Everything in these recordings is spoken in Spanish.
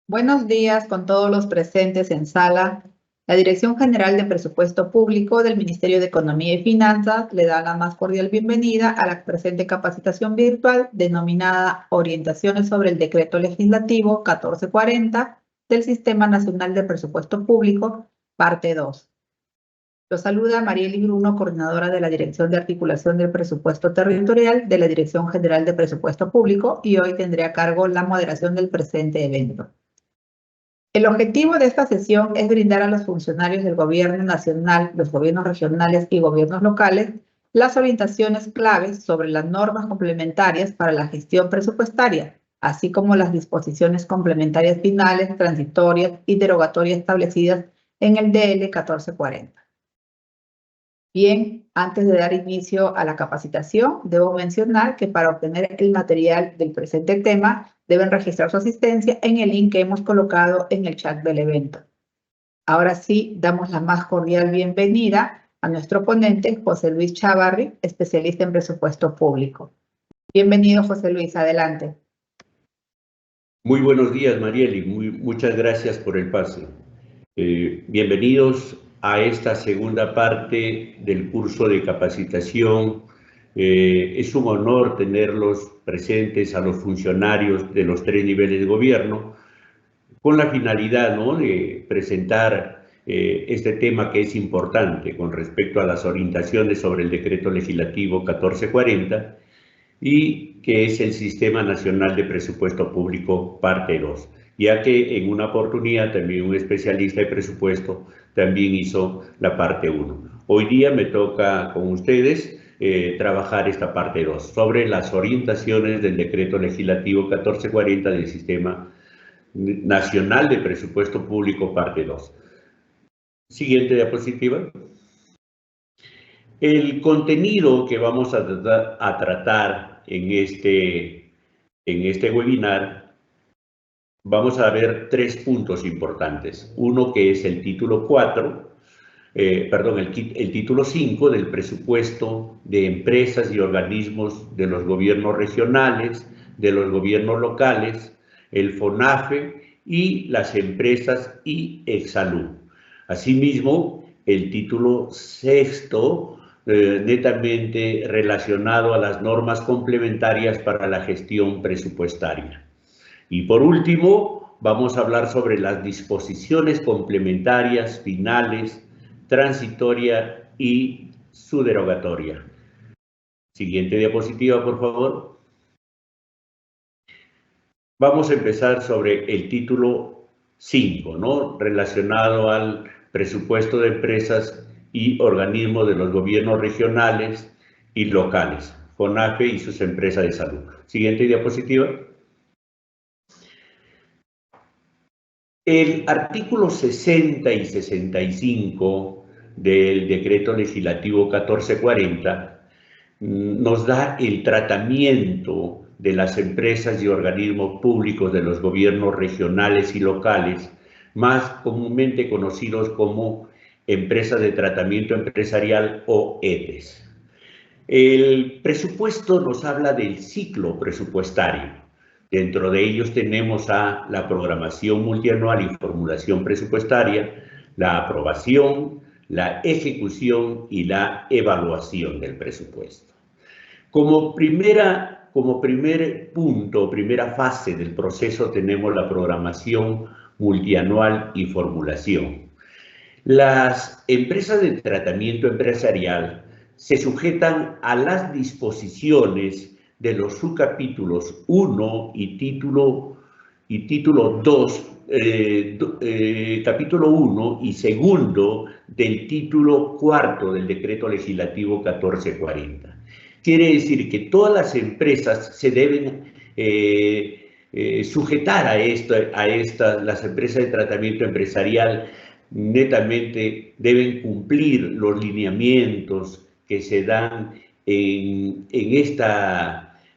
Buenos días con todos los presentes en sala. La Dirección General de Presupuesto Público del Ministerio de Economía y Finanzas le da la más cordial bienvenida a la presente capacitación virtual denominada Orientaciones sobre el Decreto Legislativo 1440 del Sistema Nacional de Presupuesto Público, parte 2. Los saluda Marieli Bruno, coordinadora de la Dirección de Articulación del Presupuesto Territorial de la Dirección General de Presupuesto Público, y hoy tendré a cargo la moderación del presente evento. El objetivo de esta sesión es brindar a los funcionarios del Gobierno Nacional, los gobiernos regionales y gobiernos locales las orientaciones claves sobre las normas complementarias para la gestión presupuestaria, así como las disposiciones complementarias finales, transitorias y derogatorias establecidas en el DL 1440. Bien, antes de dar inicio a la capacitación, debo mencionar que para obtener el material del presente tema, deben registrar su asistencia en el link que hemos colocado en el chat del evento. Ahora sí, damos la más cordial bienvenida a nuestro ponente, José Luis Chavarri, especialista en presupuesto público. Bienvenido, José Luis, adelante. Muy buenos días, Marieli. Muchas gracias por el pase. Bienvenidos a esta segunda parte del curso de capacitación. Es un honor tenerlos presentes a los funcionarios de los 3 niveles de gobierno con la finalidad, ¿no?, de presentar este tema que es importante con respecto a las orientaciones sobre el Decreto Legislativo 1440 y que es el Sistema Nacional de Presupuesto Público, parte 2. Ya que en una oportunidad también un especialista de presupuesto también hizo la parte 1. Hoy día me toca con ustedes trabajar esta parte 2 sobre las orientaciones del Decreto Legislativo 1440 del Sistema Nacional de Presupuesto Público, parte 2. Siguiente diapositiva. El contenido que vamos a tratar en este webinar, vamos a ver 3 puntos importantes. Uno que es el título 5 del presupuesto de empresas y organismos de los gobiernos regionales, de los gobiernos locales, el FONAFE y las empresas y Exsalud. Asimismo, el título 6, netamente relacionado a las normas complementarias para la gestión presupuestaria. Y por último, vamos a hablar sobre las disposiciones complementarias finales, transitoria y su derogatoria. Siguiente diapositiva, por favor. Vamos a empezar sobre el título 5, ¿no?, relacionado al presupuesto de empresas y organismos de los gobiernos regionales y locales, FONAFE y sus empresas de salud. Siguiente diapositiva. El artículo 60 y 65 del Decreto Legislativo 1440 nos da el tratamiento de las empresas y organismos públicos de los gobiernos regionales y locales, más comúnmente conocidos como empresas de tratamiento empresarial o ETES. El presupuesto nos habla del ciclo presupuestario. Dentro de ellos tenemos a la programación multianual y formulación presupuestaria, la aprobación, la ejecución y la evaluación del presupuesto. Como primer punto, primera fase del proceso, tenemos la programación multianual y formulación. Las empresas de tratamiento empresarial se sujetan a las disposiciones de los subcapítulos 1 y título 2, capítulo 1 y segundo del título 4 del Decreto Legislativo 1440. Quiere decir que todas las empresas se deben sujetar a las empresas de tratamiento empresarial netamente deben cumplir los lineamientos que se dan en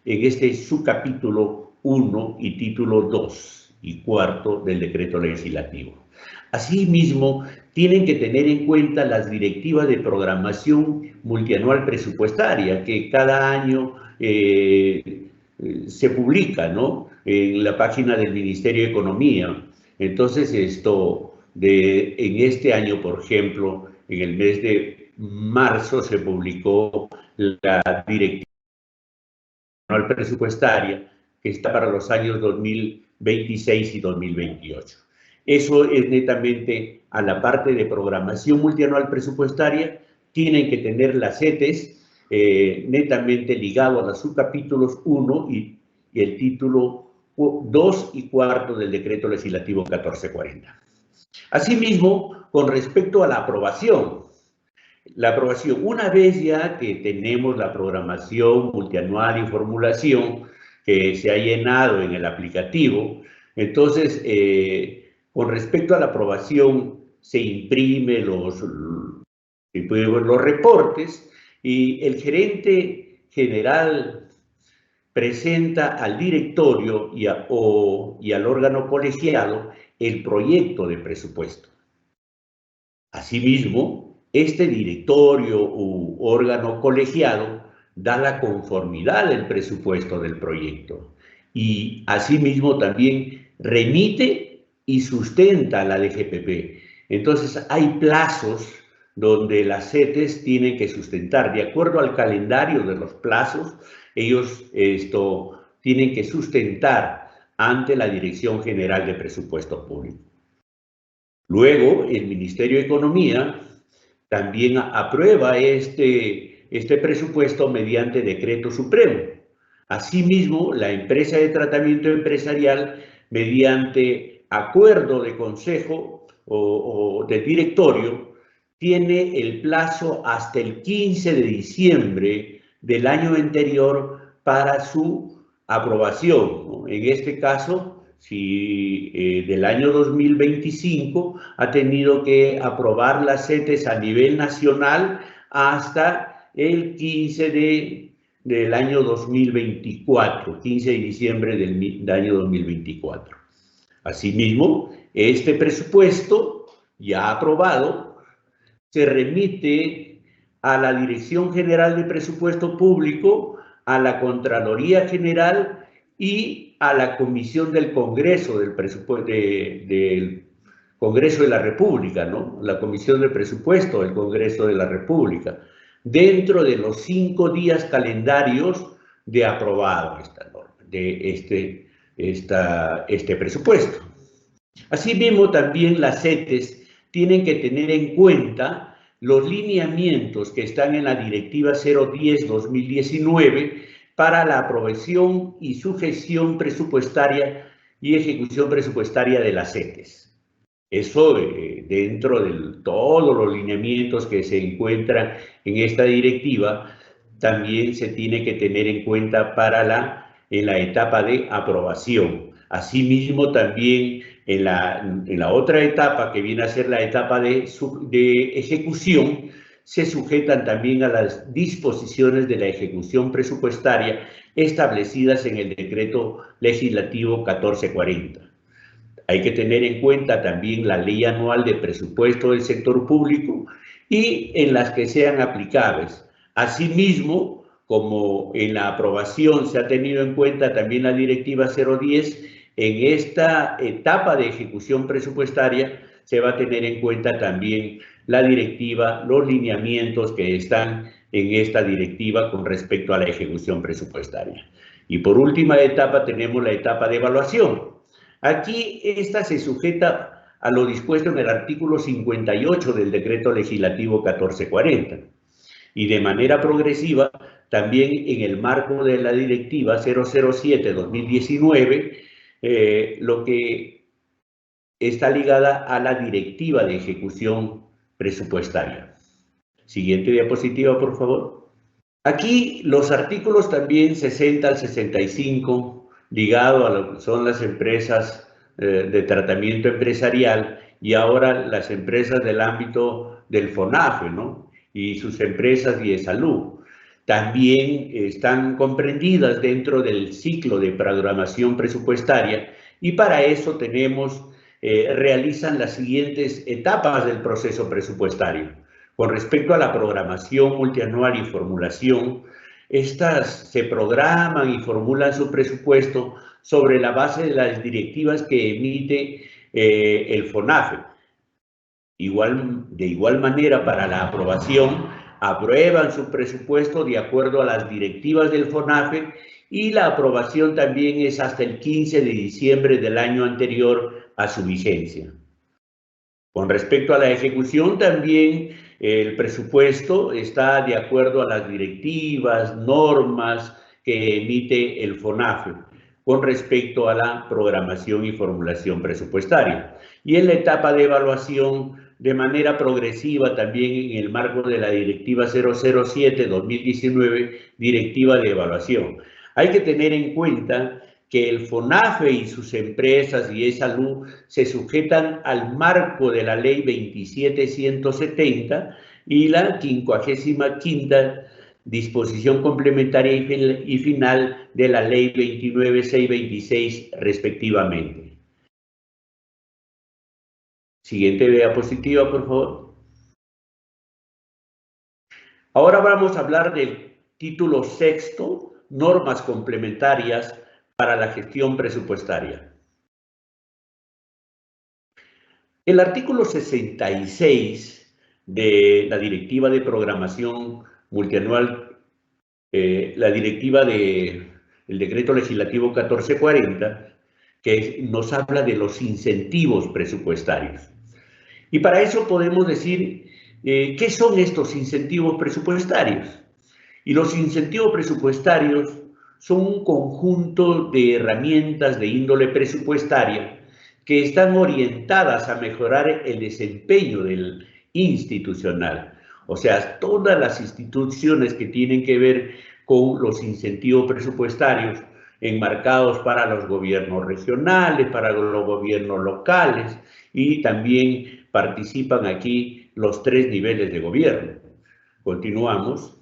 este subcapítulo 1 y título 2 y 4 del decreto legislativo. Asimismo, tienen que tener en cuenta las directivas de programación multianual presupuestaria que cada año se publica, ¿no?, en la página del Ministerio de Economía. Entonces, en este año, por ejemplo, en el mes de marzo se publicó la Directiva Anual Presupuestaria, que está para los años 2026 y 2028. Eso es netamente a la parte de programación multianual presupuestaria. Tienen que tener las CETES netamente ligado a los subcapítulos 1 y el título 2 y 4 del decreto legislativo 1440. Asimismo, con respecto a la aprobación, una vez ya que tenemos la programación multianual y formulación que se ha llenado en el aplicativo, entonces, con respecto a la aprobación, se imprime los reportes y el gerente general presenta al directorio y al órgano colegiado el proyecto de presupuesto. Asimismo, este directorio u órgano colegiado da la conformidad del presupuesto del proyecto y asimismo también remite y sustenta la DGPP. Entonces hay plazos donde las CETES tienen que sustentar. De acuerdo al calendario de los plazos, ellos tienen que sustentar ante la Dirección General de Presupuesto Público. Luego, el Ministerio de Economía también aprueba este presupuesto mediante decreto supremo. Asimismo, la empresa de tratamiento empresarial, mediante acuerdo de consejo o de directorio, tiene el plazo hasta el 15 de diciembre del año anterior para su aprobación. En este caso, si del año 2025 ha tenido que aprobar las CETES a nivel nacional hasta el 15 del año 2024, 15 de diciembre del año 2024. Asimismo, este presupuesto ya aprobado se remite a la Dirección General de Presupuesto Público, a la Contraloría General y a la Comisión del Congreso del Congreso de la República, ¿no? La Comisión de Presupuesto del Congreso de la República, dentro de los 5 días calendarios de aprobado esta norma, de este presupuesto. Asimismo, también las CETES tienen que tener en cuenta los lineamientos que están en la Directiva 010-2019 para la aprobación y sujeción presupuestaria y ejecución presupuestaria de las CETES. Eso dentro de todos los lineamientos que se encuentran en esta directiva, también se tiene que tener en cuenta en la etapa de aprobación. Asimismo, también en la otra etapa, que viene a ser la etapa de ejecución, se sujetan también a las disposiciones de la ejecución presupuestaria establecidas en el decreto legislativo 1440. Hay que tener en cuenta también la ley anual de presupuesto del sector público y en las que sean aplicables. Asimismo, como en la aprobación se ha tenido en cuenta también la Directiva 010, en esta etapa de ejecución presupuestaria se va a tener en cuenta también la directiva, los lineamientos que están en esta directiva con respecto a la ejecución presupuestaria. Y por última etapa tenemos la etapa de evaluación. Aquí esta se sujeta a lo dispuesto en el artículo 58 del decreto legislativo 1440. Y de manera progresiva, también en el marco de la directiva 007-2019, lo que está ligada a la directiva de ejecución presupuestaria. Siguiente diapositiva, por favor. Aquí los artículos también 60 al 65, ligado a lo que son las empresas de tratamiento empresarial y ahora las empresas del ámbito del FONAFE, ¿no? Y sus empresas de salud. También están comprendidas dentro del ciclo de programación presupuestaria y para eso realizan las siguientes etapas del proceso presupuestario. Con respecto a la programación multianual y formulación, estas se programan y formulan su presupuesto sobre la base de las directivas que emite el FONAFE. De igual manera, para la aprobación, aprueban su presupuesto de acuerdo a las directivas del FONAFE y la aprobación también es hasta el 15 de diciembre del año anterior a su vigencia. Con respecto a la ejecución, también el presupuesto está de acuerdo a las directivas, normas que emite el FONAFE con respecto a la programación y formulación presupuestaria. Y en la etapa de evaluación, de manera progresiva, también en el marco de la Directiva 007-2019, Directiva de Evaluación. Hay que tener en cuenta que el FONAFE y sus empresas y e-Salud se sujetan al marco de la Ley 27170 y la 55ª disposición complementaria y final de la Ley 29626 respectivamente. Siguiente diapositiva, por favor. Ahora vamos a hablar del título sexto, normas complementarias para la gestión presupuestaria. El artículo 66 de la Directiva de Programación Multianual, la Directiva del Decreto Legislativo 1440, que nos habla de los incentivos presupuestarios. Y para eso podemos decir, ¿qué son estos incentivos presupuestarios? Y los incentivos presupuestarios son un conjunto de herramientas de índole presupuestaria que están orientadas a mejorar el desempeño del institucional. O sea, todas las instituciones que tienen que ver con los incentivos presupuestarios enmarcados para los gobiernos regionales, para los gobiernos locales, y también participan aquí los 3 niveles de gobierno. Continuamos.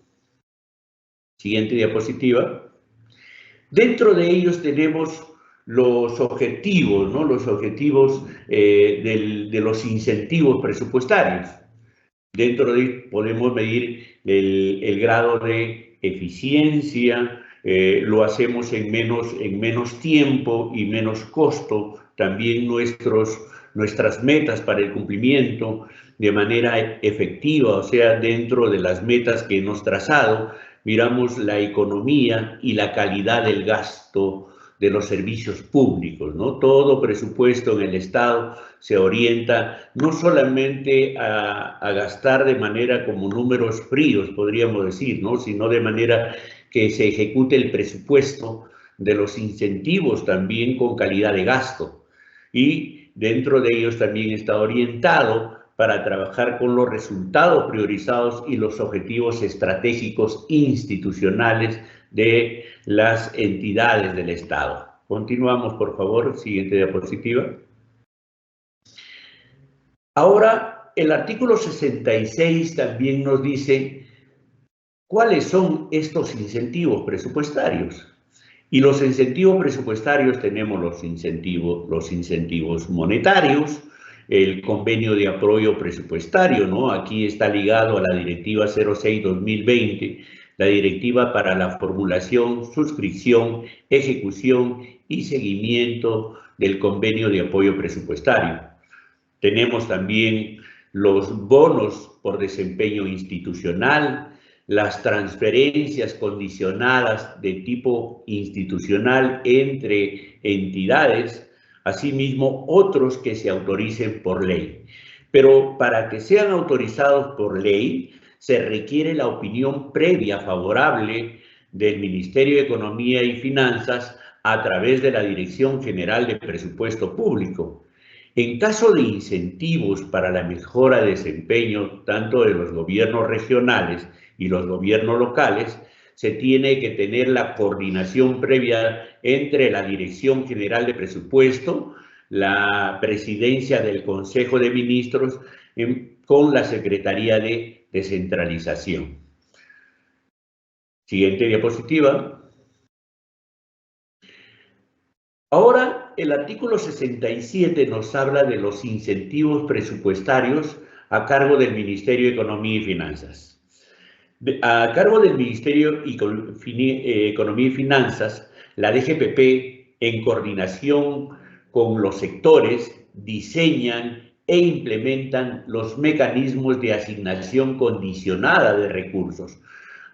Siguiente diapositiva. Dentro de ellos tenemos los objetivos, ¿no? Los objetivos de los incentivos presupuestarios. Dentro de ellos podemos medir el grado de eficiencia, lo hacemos en menos tiempo y menos costo. También nuestras metas para el cumplimiento de manera efectiva, o sea, dentro de las metas que hemos trazado, miramos la economía y la calidad del gasto de los servicios públicos, ¿no? Todo presupuesto en el Estado se orienta no solamente a gastar de manera como números fríos, podríamos decir, ¿no? Sino de manera que se ejecute el presupuesto de los incentivos también con calidad de gasto. Y dentro de ellos también está orientado para trabajar con los resultados priorizados y los objetivos estratégicos institucionales de las entidades del Estado. Continuamos, por favor. Siguiente diapositiva. Ahora, el artículo 66 también nos dice cuáles son estos incentivos presupuestarios. Y los incentivos presupuestarios tenemos los incentivos monetarios, el convenio de apoyo presupuestario, ¿no? Aquí está ligado a la Directiva 06-2020, la Directiva para la formulación, suscripción, ejecución y seguimiento del convenio de apoyo presupuestario. Tenemos también los bonos por desempeño institucional, las transferencias condicionadas de tipo institucional entre entidades, asimismo otros que se autoricen por ley. Pero para que sean autorizados por ley, se requiere la opinión previa favorable del Ministerio de Economía y Finanzas a través de la Dirección General de Presupuesto Público. En caso de incentivos para la mejora de desempeño tanto de los gobiernos regionales y los gobiernos locales, se tiene que tener la coordinación previa entre la Dirección General de Presupuesto, la Presidencia del Consejo de Ministros, con la Secretaría de Descentralización. Siguiente diapositiva. Ahora, el artículo 67 nos habla de los incentivos presupuestarios a cargo del Ministerio de Economía y Finanzas. A cargo del Ministerio de Economía y Finanzas, la DGPP, en coordinación con los sectores, diseñan e implementan los mecanismos de asignación condicionada de recursos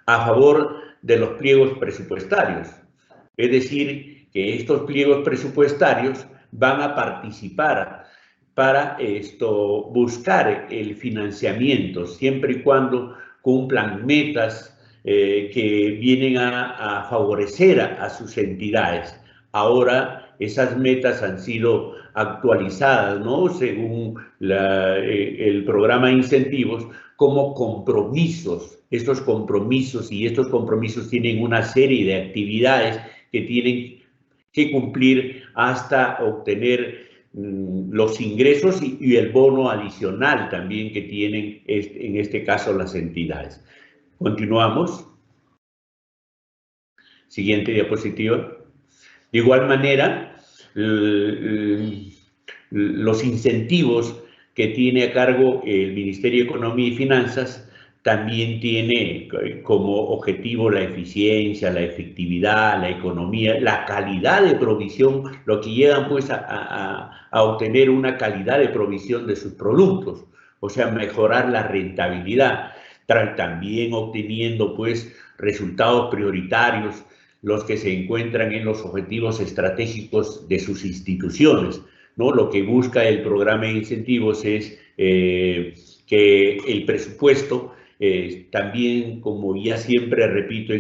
a favor de los pliegos presupuestarios. Es decir, que estos pliegos presupuestarios van a participar para buscar el financiamiento, siempre y cuando cumplan metas que vienen a favorecer a sus entidades. Ahora esas metas han sido actualizadas, ¿no?, según el programa de incentivos, como compromisos. Estos compromisos tienen una serie de actividades que tienen que cumplir hasta obtener los ingresos y el bono adicional también que tienen en este caso las entidades. Continuamos. Siguiente diapositiva. De igual manera, los incentivos que tiene a cargo el Ministerio de Economía y Finanzas también tiene como objetivo la eficiencia, la efectividad, la economía, la calidad de provisión, lo que llegan pues a obtener una calidad de provisión de sus productos, o sea, mejorar la rentabilidad, también obteniendo pues resultados prioritarios, los que se encuentran en los objetivos estratégicos de sus instituciones, ¿no? Lo que busca el programa de incentivos es que el presupuesto también, como ya siempre repito,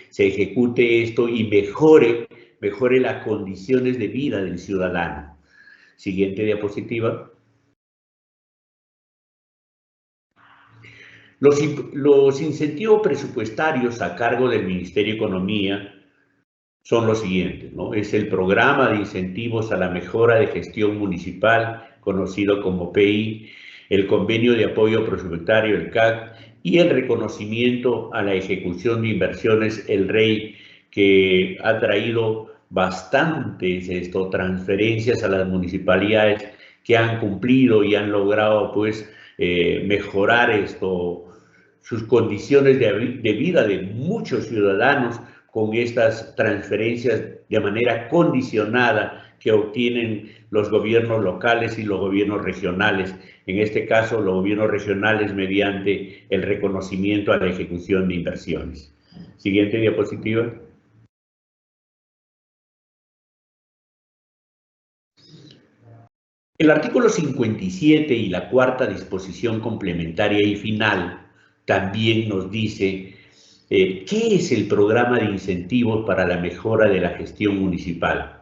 se ejecute esto y mejore las condiciones de vida del ciudadano. Siguiente diapositiva. Los incentivos presupuestarios a cargo del Ministerio de Economía son los siguientes, ¿no? Es el programa de incentivos a la mejora de gestión municipal, conocido como PI, el convenio de apoyo presupuestario, el CAC, y el reconocimiento a la ejecución de inversiones, el REI, que ha traído bastantes transferencias a las municipalidades que han cumplido y han logrado pues mejorar sus condiciones de vida de muchos ciudadanos con estas transferencias de manera condicionada que obtienen los gobiernos locales y los gobiernos regionales. En este caso, los gobiernos regionales mediante el reconocimiento a la ejecución de inversiones. Siguiente diapositiva. El artículo 57 y la cuarta disposición complementaria y final también nos dice ¿qué es el programa de incentivos para la mejora de la gestión municipal?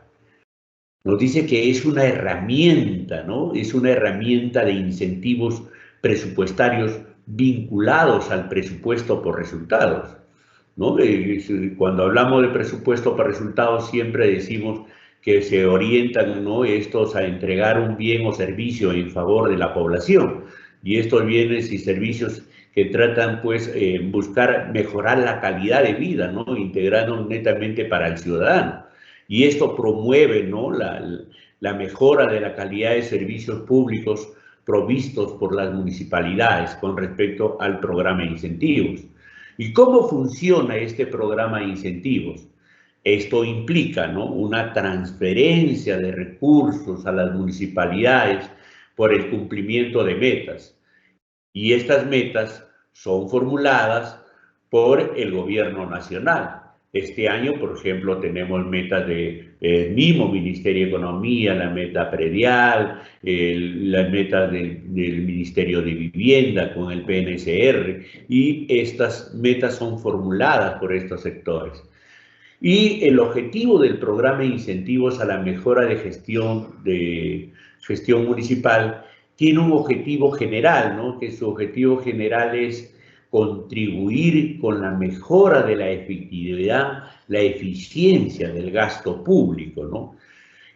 Nos dice que es una herramienta, ¿no? Es una herramienta de incentivos presupuestarios vinculados al presupuesto por resultados, ¿no? Cuando hablamos de presupuesto por resultados siempre decimos que se orientan, ¿no?, estos a entregar un bien o servicio en favor de la población, y estos bienes y servicios que tratan pues buscar mejorar la calidad de vida, ¿no?, integrando netamente para el ciudadano. Y esto promueve, ¿no?, la mejora de la calidad de servicios públicos provistos por las municipalidades con respecto al programa de incentivos. ¿Y cómo funciona este programa de incentivos? Esto implica, ¿no?, una transferencia de recursos a las municipalidades por el cumplimiento de metas. Y estas metas son formuladas por el gobierno nacional. Este año, por ejemplo, tenemos metas del mismo Ministerio de Economía, la meta predial, las metas del Ministerio de Vivienda con el PNCR, y estas metas son formuladas por estos sectores. Y el objetivo del programa de incentivos a la mejora de gestión municipal tiene un objetivo general, ¿no?, que su objetivo general es contribuir con la mejora de la efectividad, la eficiencia del gasto público, ¿no?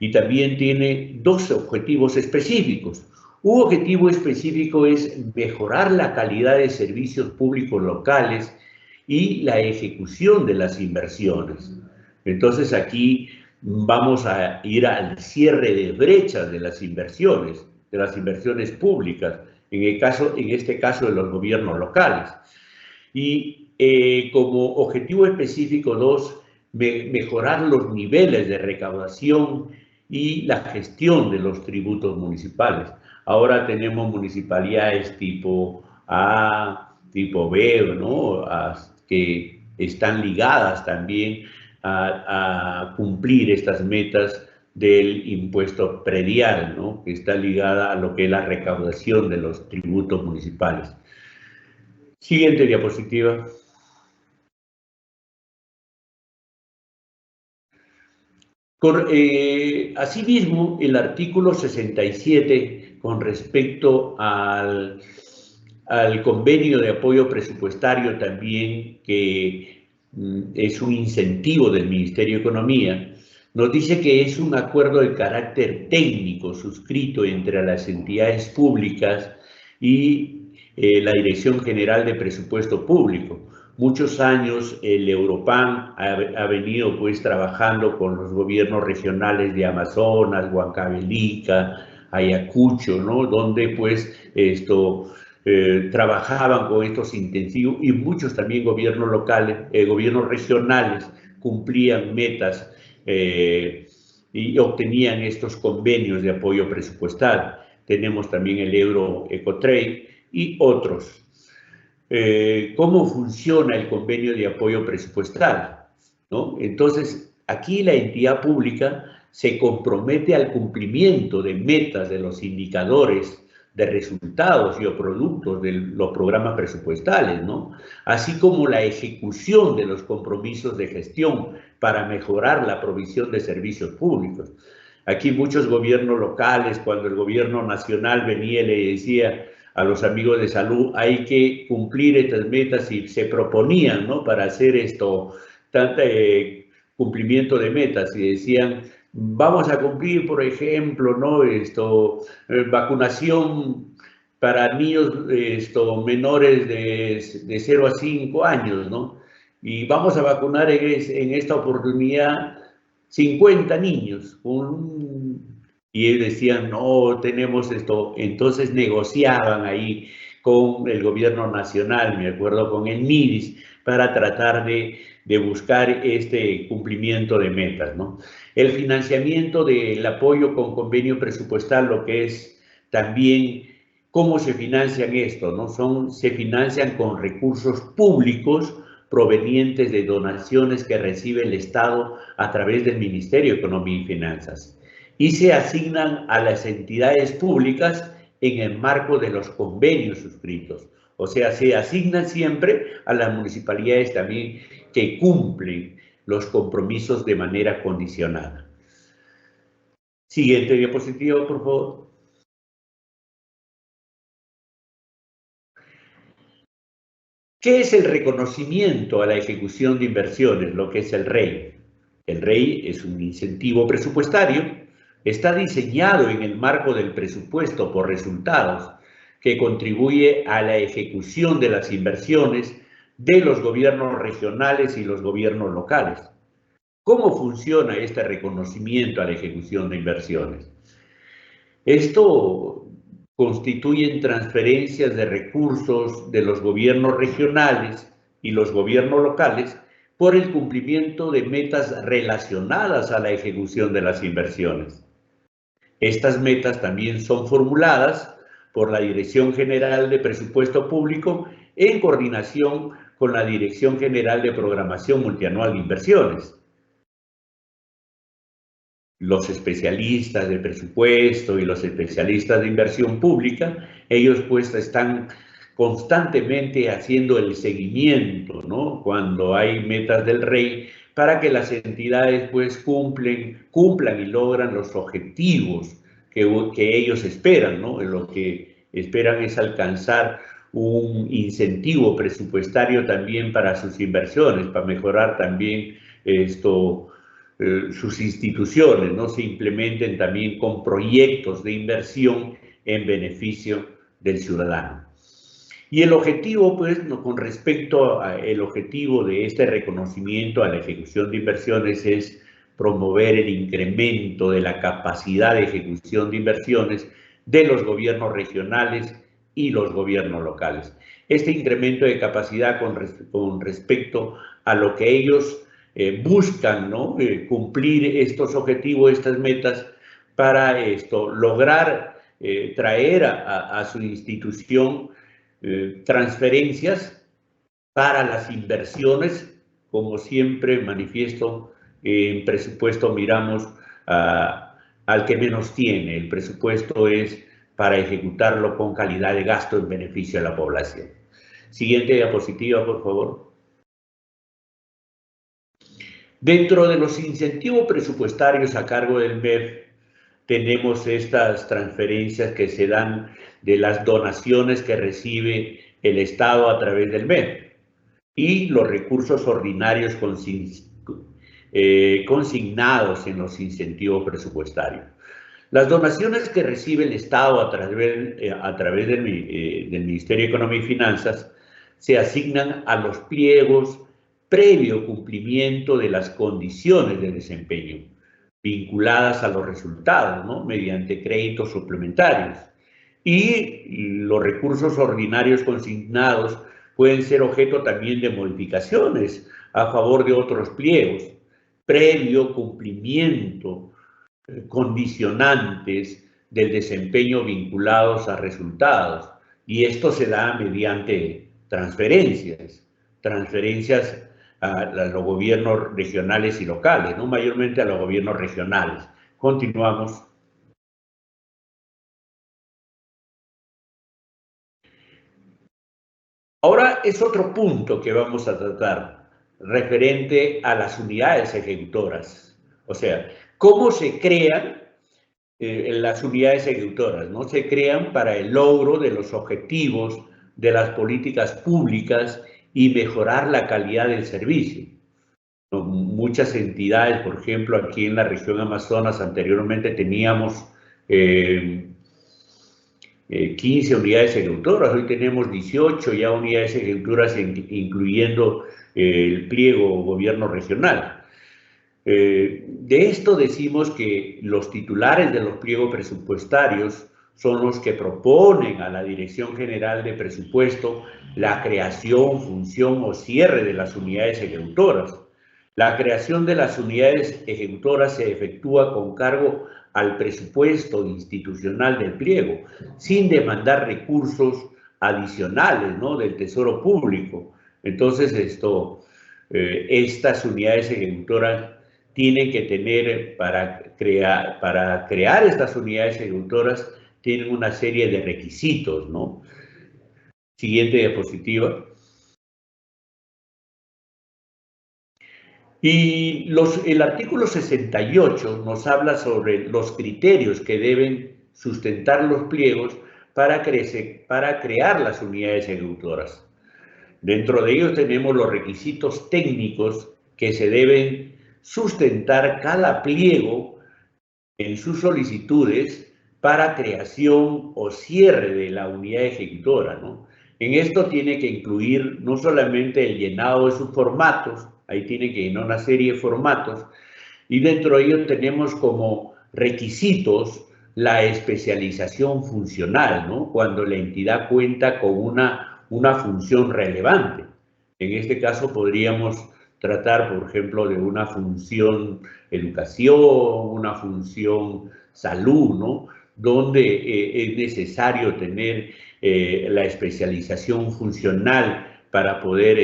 Y también tiene dos objetivos específicos. Un objetivo específico es mejorar la calidad de servicios públicos locales y la ejecución de las inversiones. Entonces aquí vamos a ir al cierre de brechas de las inversiones públicas, en este caso de los gobiernos locales. Y como objetivo específico 2, mejorar los niveles de recaudación y la gestión de los tributos municipales. Ahora tenemos municipalidades tipo A, tipo B, ¿no? Que están ligadas también a cumplir estas metas del impuesto predial, ¿no? Que está ligada a lo que es la recaudación de los tributos municipales. Siguiente diapositiva. Asimismo, el artículo 67 con respecto al convenio de apoyo presupuestario también, que es un incentivo del Ministerio de Economía, nos dice que es un acuerdo de carácter técnico suscrito entre las entidades públicas y la Dirección General de Presupuesto Público. Muchos años el Europan ha venido pues trabajando con los gobiernos regionales de Amazonas, Huancavelica, Ayacucho, ¿no? Donde pues trabajaban con estos intensivos, y muchos también gobiernos locales, gobiernos regionales cumplían metas y obtenían estos convenios de apoyo presupuestal. Tenemos también el Euro Ecotrade y otros. ¿Cómo funciona el convenio de apoyo presupuestal? ¿No? Entonces, aquí la entidad pública se compromete al cumplimiento de metas de los indicadores de resultados y o productos de los programas presupuestales, ¿no? Así como la ejecución de los compromisos de gestión para mejorar la provisión de servicios públicos. Aquí muchos gobiernos locales, cuando el gobierno nacional venía y le decía a los amigos de salud, hay que cumplir estas metas, y se proponían, ¿no? Para hacer cumplimiento de metas, y decían, vamos a cumplir, por ejemplo, ¿no? Vacunación para niños menores de 0 a 5 años, ¿no? Y vamos a vacunar en esta oportunidad 50 niños, y ellos decían, no, tenemos esto. Entonces negociaban ahí con el gobierno nacional, me acuerdo, con el MIDIS, para tratar de buscar este cumplimiento de metas, ¿no? El financiamiento del apoyo con convenio presupuestal, lo que es también cómo se financian esto, ¿no? Se financian con recursos públicos provenientes de donaciones que recibe el Estado a través del Ministerio de Economía y Finanzas, y se asignan a las entidades públicas en el marco de los convenios suscritos. O sea, se asignan siempre a las municipalidades también que cumplen los compromisos de manera condicionada. Siguiente diapositiva, por favor. ¿Qué es el reconocimiento a la ejecución de inversiones? Lo que es el REI. El REI es un incentivo presupuestario. Está diseñado en el marco del presupuesto por resultados, que contribuye a la ejecución de las inversiones de los gobiernos regionales y los gobiernos locales. ¿Cómo funciona este reconocimiento a la ejecución de inversiones? Esto constituyen transferencias de recursos de los gobiernos regionales y los gobiernos locales por el cumplimiento de metas relacionadas a la ejecución de las inversiones. Estas metas también son formuladas por la Dirección General de Presupuesto Público en coordinación con la Dirección General de Programación Multianual de Inversiones. Los especialistas de presupuesto y los especialistas de inversión pública, ellos pues están constantemente haciendo el seguimiento, ¿no? Cuando hay metas del REI, para que las entidades pues cumplan y logran los objetivos que ellos esperan, ¿no? Lo que esperan es alcanzar un incentivo presupuestario también para sus inversiones, para mejorar también sus instituciones, ¿no? Se implementen también con proyectos de inversión en beneficio del ciudadano. Y el objetivo, pues, con respecto al objetivo de este reconocimiento a la ejecución de inversiones, es promover el incremento de la capacidad de ejecución de inversiones de los gobiernos regionales y los gobiernos locales. Este incremento de capacidad con respecto a lo que ellos buscan, ¿no? Cumplir estos objetivos, estas metas, para lograr traer a su institución transferencias para las inversiones. Como siempre manifiesto, en presupuesto miramos al que menos tiene. El presupuesto es para ejecutarlo con calidad de gasto en beneficio de la población. Siguiente diapositiva, por favor. Dentro de los incentivos presupuestarios a cargo del MEF, tenemos estas transferencias que se dan de las donaciones que recibe el Estado a través del MEF y los recursos ordinarios consignados en los incentivos presupuestarios. Las donaciones que recibe el Estado a través del Ministerio de Economía y Finanzas se asignan a los pliegos previo cumplimiento de las condiciones de desempeño vinculadas a los resultados, ¿no? Mediante créditos suplementarios. Y los recursos ordinarios consignados pueden ser objeto también de modificaciones a favor de otros pliegos, previo cumplimiento, condicionantes del desempeño vinculados a resultados. Y esto se da mediante transferencias a los gobiernos regionales y locales, ¿no? Mayormente a los gobiernos regionales. Continuamos. Ahora es otro punto que vamos a tratar, referente a las unidades ejecutoras. O sea, ¿cómo se crean las unidades ejecutoras? ¿No? Se crean para el logro de los objetivos de las políticas públicas y mejorar la calidad del servicio. Muchas entidades, por ejemplo, aquí en la región Amazonas anteriormente teníamos 15 unidades ejecutoras, hoy tenemos 18 ya unidades ejecutoras, incluyendo el pliego gobierno regional. De esto decimos que los titulares de los pliegos presupuestarios son los que proponen a la Dirección General de Presupuesto la creación, función o cierre de las unidades ejecutoras. La creación de las unidades ejecutoras se efectúa con cargo al presupuesto institucional del pliego, sin demandar recursos adicionales, ¿no?, del Tesoro Público. Entonces, estas unidades ejecutoras tienen que tener, para crear estas unidades ejecutoras, tienen una serie de requisitos, ¿no? Siguiente diapositiva. Y el artículo 68 nos habla sobre los criterios que deben sustentar los pliegos para crear las unidades ejecutoras. Dentro de ellos tenemos los requisitos técnicos que se deben sustentar cada pliego en sus solicitudes para creación o cierre de la unidad ejecutora, ¿no? En esto tiene que incluir no solamente el llenado de sus formatos, ahí tiene que llenar una serie de formatos, y dentro de ello tenemos como requisitos la especialización funcional, ¿no? Cuando la entidad cuenta con una función relevante. En este caso podríamos tratar, por ejemplo, de una función educación, una función salud, ¿no?, donde es necesario tener la especialización funcional para poder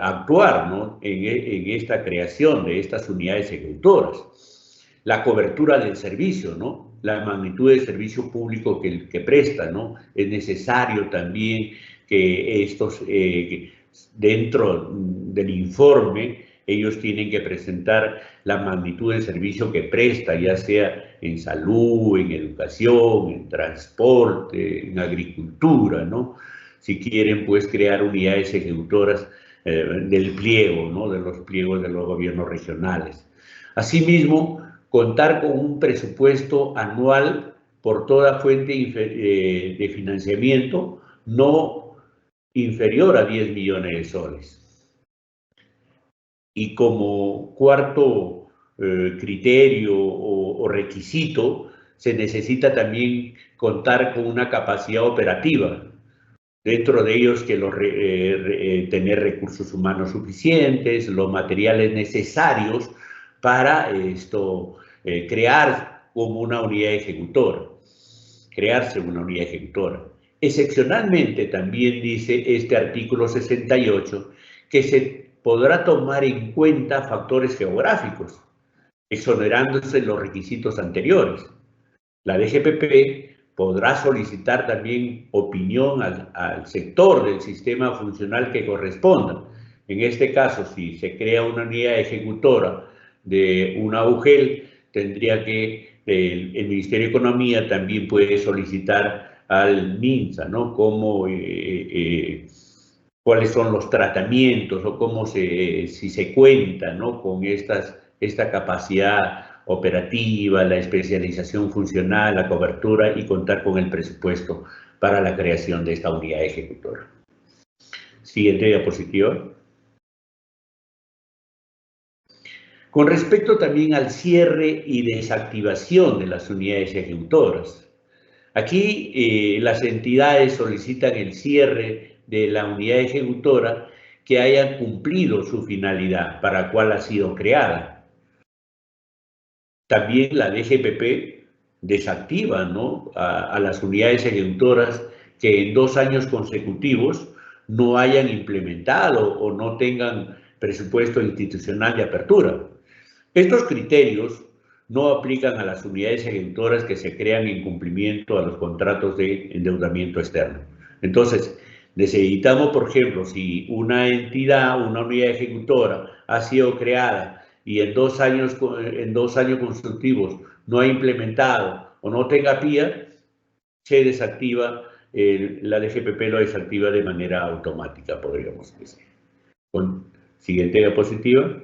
actuar, ¿no?, en esta creación de estas unidades ejecutoras. La cobertura del servicio, ¿no?, la magnitud del servicio público que presta, ¿no? Es necesario también que dentro del informe ellos tienen que presentar la magnitud del servicio que presta, ya sea en salud, en educación, en transporte, en agricultura, ¿no? Si quieren, pues, crear unidades ejecutoras del pliego, ¿no?, de los pliegos de los gobiernos regionales. Asimismo, contar con un presupuesto anual por toda fuente de financiamiento no inferior a 10 millones de soles. Y como cuarto criterio o requisito, se necesita también contar con una capacidad operativa. Dentro de ellos que tener recursos humanos suficientes, los materiales necesarios para crear como una unidad ejecutora, crearse una unidad ejecutora. Excepcionalmente, también dice este artículo 68, que se podrá tomar en cuenta factores geográficos, exonerándose los requisitos anteriores. La DGPP podrá solicitar también opinión al sector del sistema funcional que corresponda. En este caso, si se crea una unidad ejecutora de una UGEL, tendría que el Ministerio de Economía también puede solicitar al MINSA, ¿no? Cuáles son los tratamientos o si se cuenta, ¿no? Con esta capacidad operativa, la especialización funcional, la cobertura y contar con el presupuesto para la creación de esta unidad ejecutora. Siguiente diapositiva. Con respecto también al cierre y desactivación de las unidades ejecutoras. Aquí las entidades solicitan el cierre de la unidad ejecutora que haya cumplido su finalidad para la cual ha sido creada. También la DGPP desactiva, ¿no?, a las unidades ejecutoras que en 2 años consecutivos no hayan implementado o no tengan presupuesto institucional de apertura. Estos criterios no aplican a las unidades ejecutoras que se crean en cumplimiento a los contratos de endeudamiento externo. Entonces, necesitamos, por ejemplo, si una entidad, una unidad ejecutora ha sido creada y en 2 años consecutivos no ha implementado o no tenga PIA, se desactiva, la DGPP lo desactiva de manera automática, podríamos decir. Siguiente diapositiva.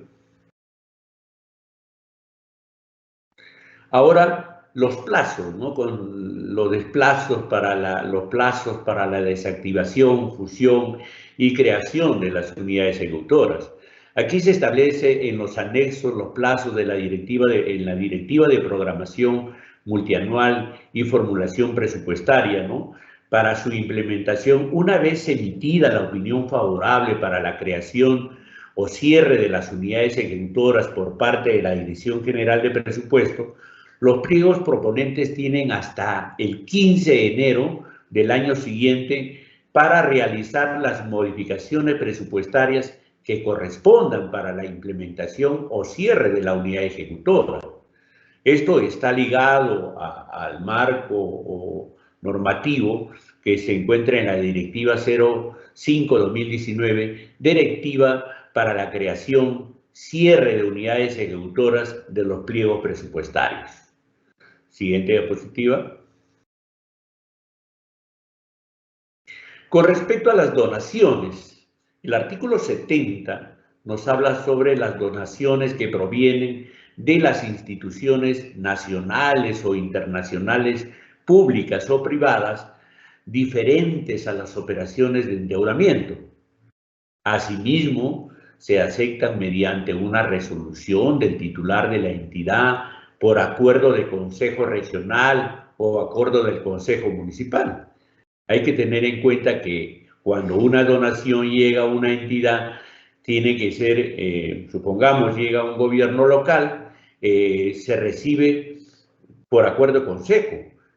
Ahora, los plazos, ¿no? Con los plazos para la desactivación, fusión y creación de las unidades ejecutoras. Aquí se establece en los anexos los plazos de la directiva de programación multianual y formulación presupuestaria, ¿no?, para su implementación, una vez emitida la opinión favorable para la creación o cierre de las unidades ejecutoras por parte de la Dirección General de Presupuesto. Los pliegos proponentes tienen hasta el 15 de enero del año siguiente para realizar las modificaciones presupuestarias que correspondan para la implementación o cierre de la unidad ejecutora. Esto está ligado al marco normativo que se encuentra en la Directiva 05/2019, Directiva para la creación, cierre de unidades ejecutoras de los pliegos presupuestarios. Siguiente diapositiva. Con respecto a las donaciones, el artículo 70 nos habla sobre las donaciones que provienen de las instituciones nacionales o internacionales, públicas o privadas, diferentes a las operaciones de endeudamiento. Asimismo, se aceptan mediante una resolución del titular de la entidad por acuerdo de consejo regional o acuerdo del consejo municipal. Hay que tener en cuenta que cuando una donación llega a una entidad, tiene que ser, supongamos, llega a un gobierno local, se recibe por acuerdo de consejo.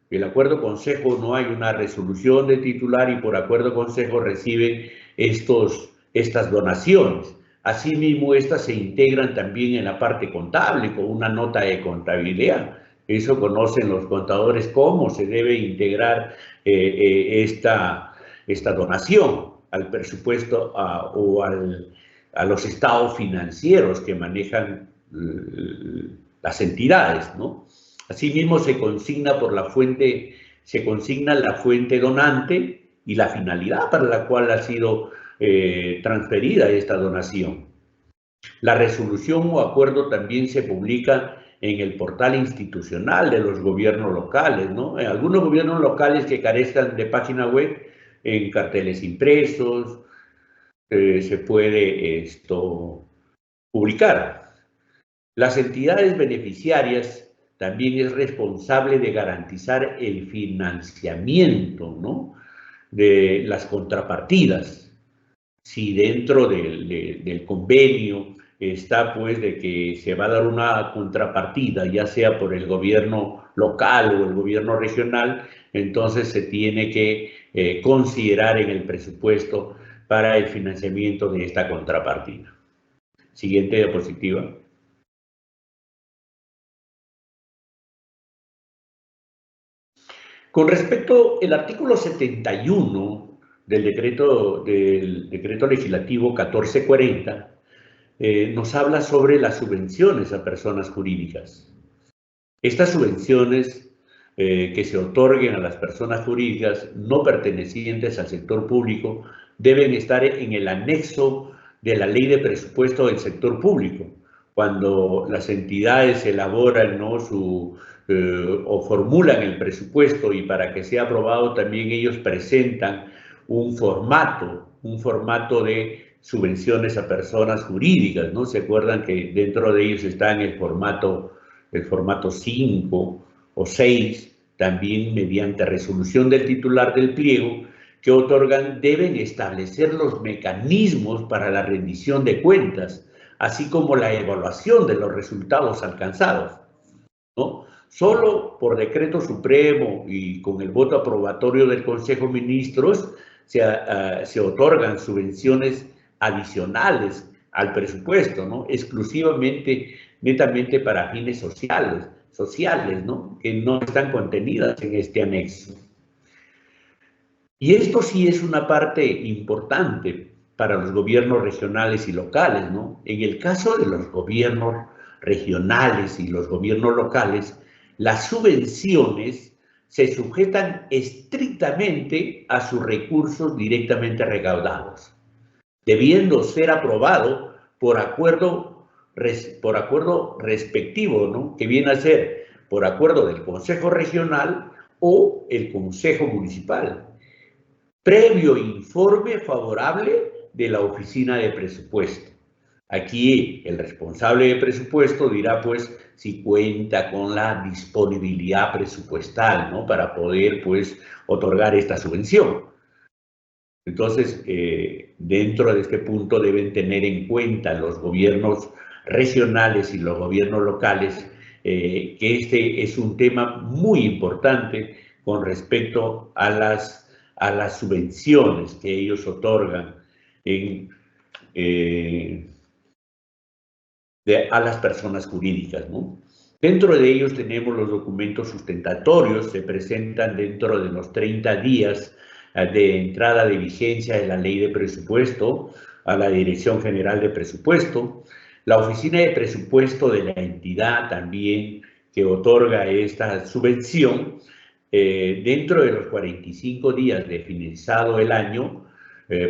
El acuerdo de consejo no hay una resolución de titular y por acuerdo de consejo reciben estas donaciones. Asimismo, estas se integran también en la parte contable con una nota de contabilidad. Eso conocen los contadores cómo se debe integrar esta donación al presupuesto o a los estados financieros que manejan las entidades, ¿no? Asimismo, se consigna la fuente donante y la finalidad para la cual ha sido transferida esta donación. La resolución o acuerdo también se publica en el portal institucional de los gobiernos locales, ¿no? En algunos gobiernos locales que carezcan de página web, en carteles impresos, se puede publicar. Las entidades beneficiarias también es responsable de garantizar el financiamiento, ¿no?, de las contrapartidas. Si dentro del convenio está pues de que se va a dar una contrapartida, ya sea por el gobierno local o el gobierno regional, entonces se tiene que considerar en el presupuesto para el financiamiento de esta contrapartida. Siguiente diapositiva. Con respecto al artículo 71 del decreto legislativo 1440, nos habla sobre las subvenciones a personas jurídicas. Estas subvenciones que se otorguen a las personas jurídicas no pertenecientes al sector público deben estar en el anexo de la ley de presupuesto del sector público. Cuando las entidades elaboran, ¿no?, o formulan el presupuesto, y para que sea aprobado también ellos presentan un formato de subvenciones a personas jurídicas, ¿no? Se acuerdan que dentro de ellos está en el formato 5 o 6, también mediante resolución del titular del pliego, que otorgan, deben establecer los mecanismos para la rendición de cuentas, así como la evaluación de los resultados alcanzados, ¿no? Solo por decreto supremo y con el voto aprobatorio del Consejo de Ministros se otorgan subvenciones adicionales al presupuesto, ¿no? Exclusivamente, netamente para fines sociales, ¿no?, que no están contenidas en este anexo. Y esto sí es una parte importante para los gobiernos regionales y locales, ¿no? En el caso de los gobiernos regionales y los gobiernos locales, las subvenciones se sujetan estrictamente a sus recursos directamente recaudados, debiendo ser aprobado por acuerdo respectivo, ¿no?, que viene a ser por acuerdo del Consejo Regional o el Consejo Municipal, previo informe favorable de la Oficina de Presupuesto. Aquí el responsable de presupuesto dirá pues si cuenta con la disponibilidad presupuestal, ¿no?, para poder pues otorgar esta subvención. Entonces, dentro de este punto deben tener en cuenta los gobiernos regionales y los gobiernos locales que este es un tema muy importante con respecto a las subvenciones que ellos otorgan a las personas jurídicas, ¿no? Dentro de ellos tenemos los documentos sustentatorios, se presentan dentro de los 30 días de entrada de vigencia de la ley de presupuesto a la Dirección General de Presupuesto. La oficina de presupuesto de la entidad también que otorga esta subvención, dentro de los 45 días de finalizado el año,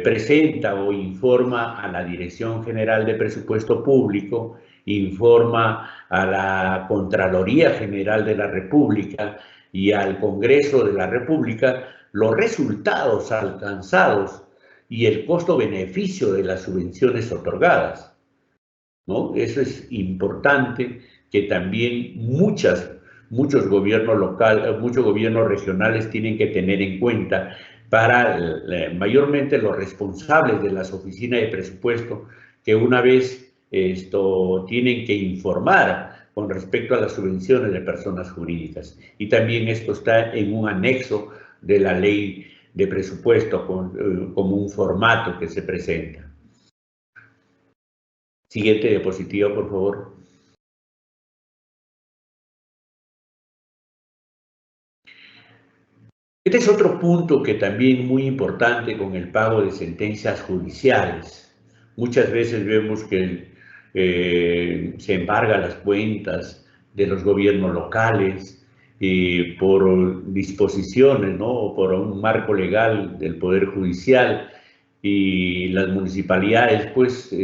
presenta o informa a la Dirección General de Presupuesto Público, informa a la Contraloría General de la República y al Congreso de la República los resultados alcanzados y el costo-beneficio de las subvenciones otorgadas, ¿no? Eso es importante, que también muchos gobiernos regionales tienen que tener en cuenta para mayormente los responsables de las oficinas de presupuesto, que una vez tienen que informar con respecto a las subvenciones de personas jurídicas. Y también esto está en un anexo de la ley de presupuesto como un formato que se presenta. Siguiente diapositiva, por favor. Este es otro punto que también es muy importante con el pago de sentencias judiciales. Muchas veces vemos que se embargan las cuentas de los gobiernos locales por disposiciones, ¿no?, o por un marco legal del Poder Judicial, y las municipalidades, pues,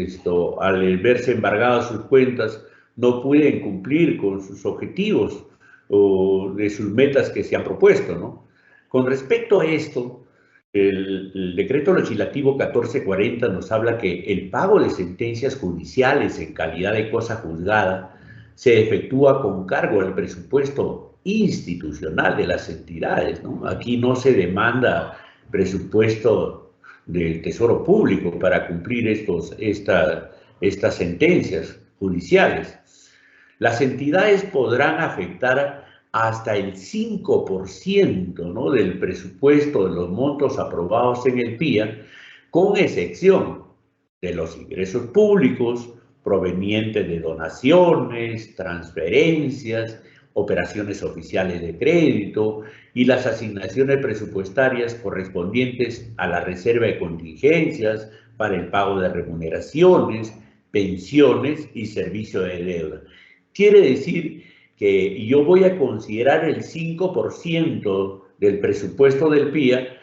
al verse embargadas sus cuentas, no pueden cumplir con sus objetivos o de sus metas que se han propuesto, ¿no? Con respecto a esto, el decreto legislativo 1440 nos habla que el pago de sentencias judiciales en calidad de cosa juzgada se efectúa con cargo al presupuesto institucional de las entidades, ¿no? Aquí no se demanda presupuesto del Tesoro Público para cumplir estas sentencias judiciales. Las entidades podrán afectar hasta el 5%, ¿no?, del presupuesto de los montos aprobados en el PIA, con excepción de los ingresos públicos provenientes de donaciones, transferencias, operaciones oficiales de crédito y las asignaciones presupuestarias correspondientes a la reserva de contingencias para el pago de remuneraciones, pensiones y servicio de deuda. Quiere decir que yo voy a considerar el 5% del presupuesto del PIA,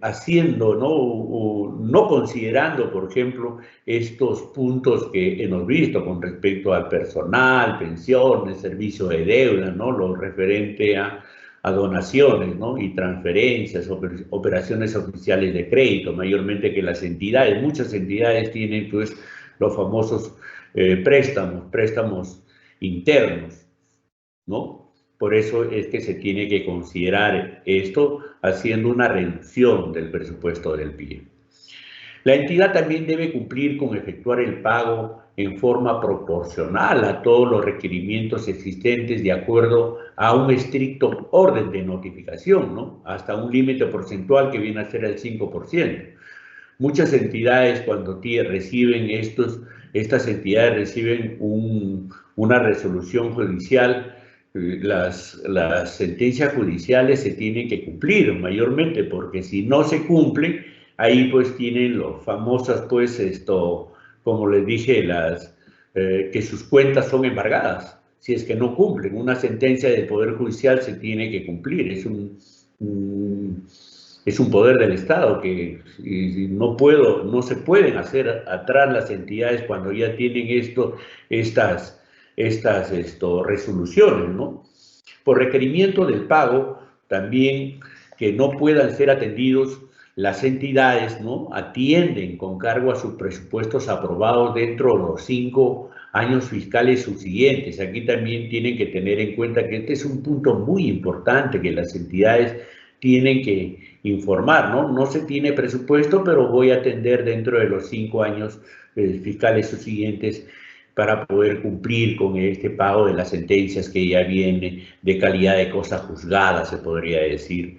haciendo, no considerando, por ejemplo, estos puntos que hemos visto con respecto al personal, pensiones, servicio de deuda, ¿no?, lo referente a donaciones, ¿no?, y transferencias, operaciones oficiales de crédito, mayormente que las entidades, muchas entidades tienen pues los famosos préstamos internos, ¿no? Por eso es que se tiene que considerar esto haciendo una reducción del presupuesto del PIA. La entidad también debe cumplir con efectuar el pago en forma proporcional a todos los requerimientos existentes de acuerdo a un estricto orden de notificación, ¿no?, hasta un límite porcentual que viene a ser el 5%. Muchas entidades cuando reciben estas entidades reciben una resolución judicial. Las sentencias judiciales se tienen que cumplir mayormente, porque si no se cumplen, ahí pues tienen los famosas, pues como les dije, que sus cuentas son embargadas. Si es que no cumplen, una sentencia del Poder Judicial se tiene que cumplir. Es un poder del Estado que no se pueden hacer atrás las entidades cuando ya tienen estas resoluciones, ¿no? Por requerimiento del pago, también que no puedan ser atendidos, las entidades, ¿no?, atienden con cargo a sus presupuestos aprobados dentro de los 5 años fiscales subsiguientes. Aquí también tienen que tener en cuenta que este es un punto muy importante que las entidades tienen que informar, ¿no? No se tiene presupuesto, pero voy a atender dentro de los 5 años fiscales subsiguientes para poder cumplir con este pago de las sentencias que ya viene de calidad de cosa juzgada, se podría decir,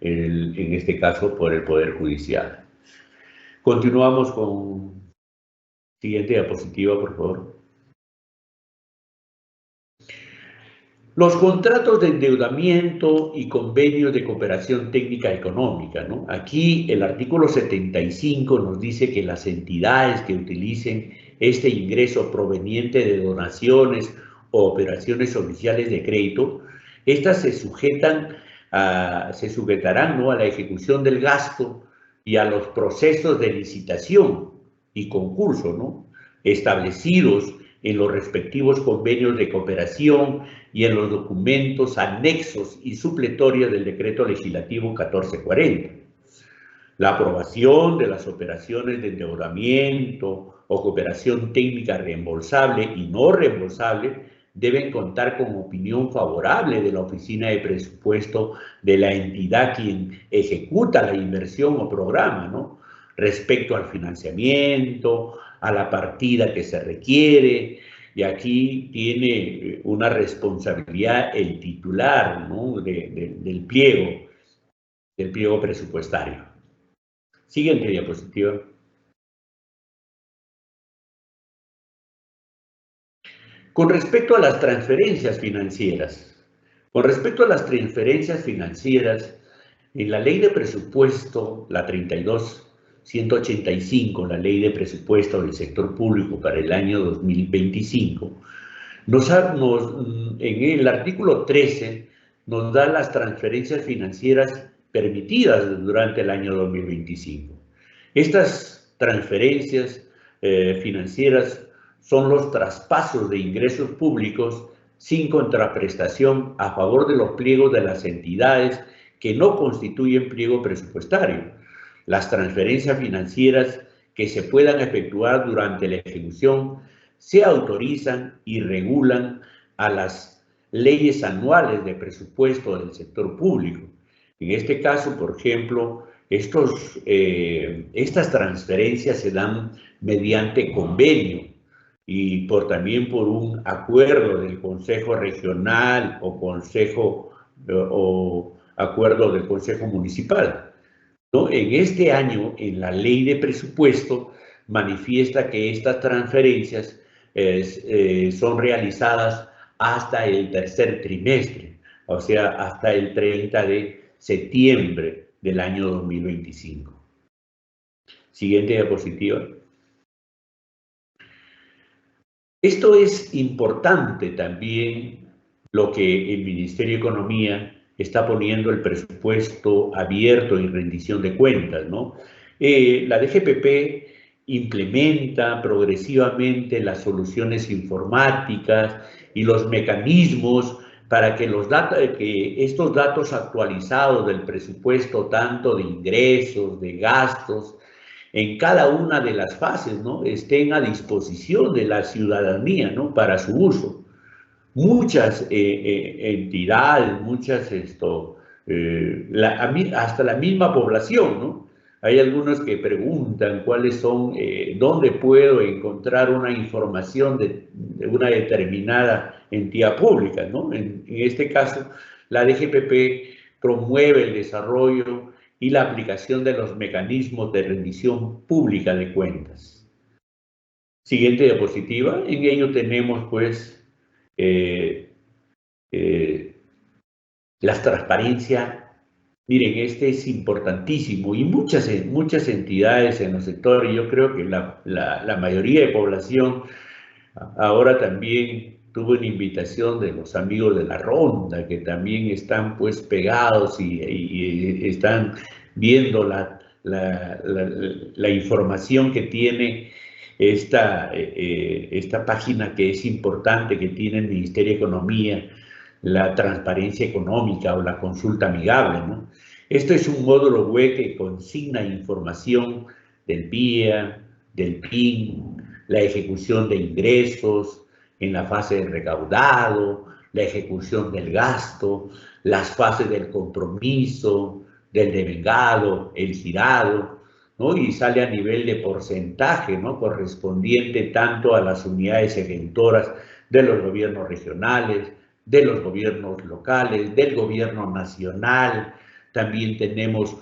en este caso, por el Poder Judicial. Continuamos con siguiente diapositiva, por favor. Los contratos de endeudamiento y convenios de cooperación técnica económica, ¿no? Aquí el artículo 75 nos dice que las entidades que utilicen este ingreso proveniente de donaciones o operaciones oficiales de crédito, estas se sujetarán, ¿no?, a la ejecución del gasto y a los procesos de licitación y concurso, ¿no?, establecidos en los respectivos convenios de cooperación y en los documentos anexos y supletorios del Decreto Legislativo 1440. La aprobación de las operaciones de endeudamiento o cooperación técnica reembolsable y no reembolsable deben contar con opinión favorable de la Oficina de Presupuesto de la entidad quien ejecuta la inversión o programa, ¿no?, respecto al financiamiento, a la partida que se requiere, y aquí tiene una responsabilidad el titular, ¿no?, del pliego presupuestario. Siguiente diapositiva. Con respecto a las transferencias financieras, en la Ley de Presupuesto, la 32.185, la Ley de Presupuesto del Sector Público para el año 2025, en el artículo 13 nos da las transferencias financieras permitidas durante el año 2025. Estas transferencias financieras son los traspasos de ingresos públicos sin contraprestación a favor de los pliegos de las entidades que no constituyen pliego presupuestario. Las transferencias financieras que se puedan efectuar durante la ejecución se autorizan y regulan a las leyes anuales de presupuesto del sector público. En este caso, por ejemplo, estas transferencias se dan mediante convenio y también por un acuerdo del Consejo Regional o acuerdo del Consejo Municipal, ¿no? En este año, en la ley de presupuesto, manifiesta que estas transferencias son realizadas hasta el tercer trimestre, o sea, hasta el 30 de septiembre del año 2025. Siguiente diapositiva. Esto es importante también, lo que el Ministerio de Economía está poniendo el presupuesto abierto y rendición de cuentas, ¿no? La DGPP implementa progresivamente las soluciones informáticas y los mecanismos para que estos datos actualizados del presupuesto, tanto de ingresos, de gastos, en cada una de las fases, ¿no?, estén a disposición de la ciudadanía, ¿no?, para su uso. Muchas entidades, hasta la misma población, ¿no? Hay algunos que preguntan dónde puedo encontrar una información de una determinada entidad pública, ¿no? En este caso, la DGPP promueve el desarrollo y la aplicación de los mecanismos de rendición pública de cuentas. Siguiente diapositiva. En ello tenemos, pues, la transparencia. Miren, este es importantísimo y muchas entidades en los sectores, yo creo que la mayoría de población ahora también tuvo una invitación de los amigos de la Ronda, que también están pues pegados y están viendo la información que tiene esta página, que es importante, que tiene el Ministerio de Economía, la transparencia económica o la consulta amigable, ¿no? Esto es un módulo web que consigna información del PIA, del PIN, la ejecución de ingresos en la fase de recaudado, la ejecución del gasto, las fases del compromiso, del devengado, el girado, ¿no? Y sale a nivel de porcentaje, ¿no?, correspondiente tanto a las unidades ejecutoras de los gobiernos regionales, de los gobiernos locales, del gobierno nacional. También tenemos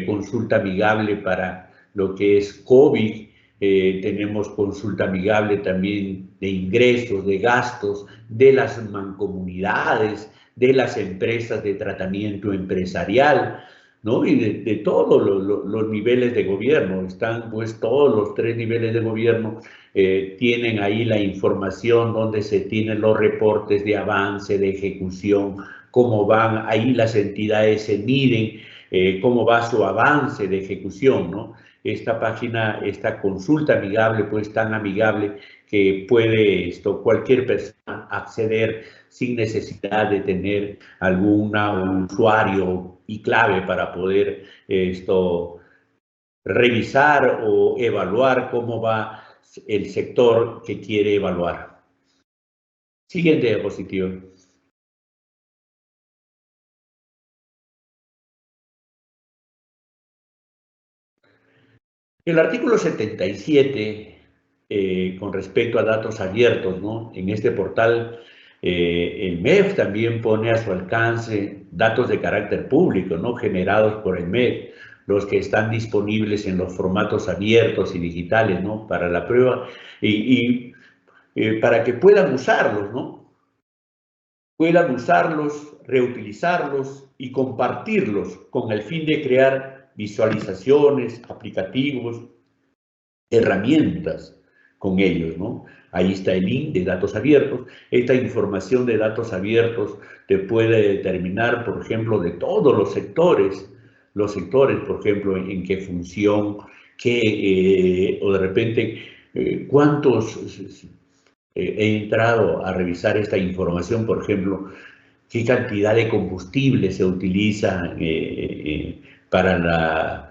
consulta amigable para lo que es COVID, tenemos consulta amigable también de ingresos, de gastos, de las mancomunidades, de las empresas de tratamiento empresarial, ¿no? Y de todos los niveles de gobierno. Están pues todos los 3 niveles de gobierno, tienen ahí la información donde se tienen los reportes de avance, de ejecución, cómo van, ahí las entidades se miden, cómo va su avance de ejecución, ¿no? Esta página, esta consulta amigable, pues tan amigable que puede cualquier persona acceder sin necesidad de tener algún usuario y clave para poder revisar o evaluar cómo va el sector que quiere evaluar. Siguiente diapositiva. El artículo 77, con respecto a datos abiertos, ¿no? En este portal, el MEF también pone a su alcance datos de carácter público, ¿no?, generados por el MEF, los que están disponibles en los formatos abiertos y digitales, ¿no?, para la prueba y para que puedan usarlos, ¿no? Puedan usarlos, reutilizarlos y compartirlos con el fin de crear visualizaciones, aplicativos, herramientas con ellos, ¿no? Ahí está el link de datos abiertos. Esta información de datos abiertos te puede determinar, por ejemplo, de todos los sectores, por ejemplo, en qué función, o de repente, cuántos, he entrado a revisar esta información, por ejemplo, qué cantidad de combustible se utiliza para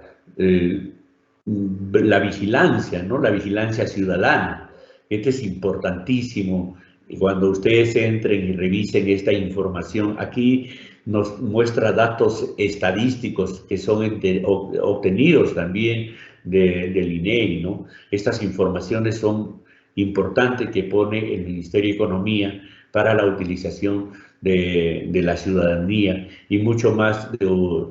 la vigilancia, ¿no?, la vigilancia ciudadana. Este es importantísimo cuando ustedes entren y revisen esta información, aquí nos muestra datos estadísticos que son obtenidos también del INEI, ¿no? Estas informaciones son importantes que pone el Ministerio de Economía para la utilización de la ciudadanía, y mucho más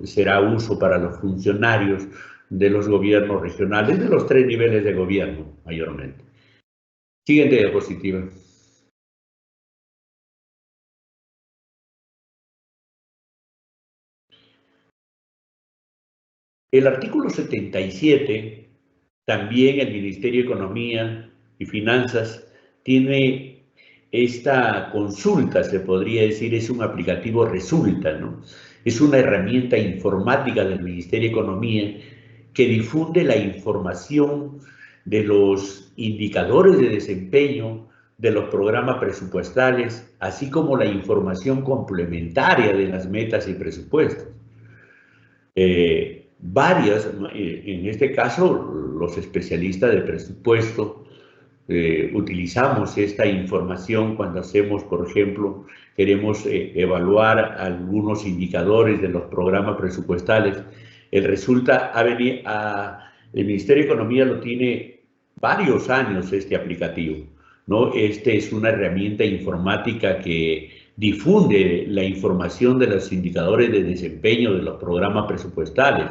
será uso para los funcionarios de los gobiernos regionales, de los 3 niveles de gobierno mayormente. Siguiente diapositiva. El artículo 77, también el Ministerio de Economía y Finanzas tiene esta consulta, se podría decir, es un aplicativo Resulta, ¿no? Es una herramienta informática del Ministerio de Economía que difunde la información de los indicadores de desempeño de los programas presupuestales, así como la información complementaria de las metas y presupuestos. Varias, en este caso los especialistas de presupuesto, utilizamos esta información cuando hacemos, por ejemplo, queremos evaluar algunos indicadores de los programas presupuestales. El Ministerio de Economía lo tiene varios años este aplicativo, ¿no? Este es una herramienta informática que difunde la información de los indicadores de desempeño de los programas presupuestales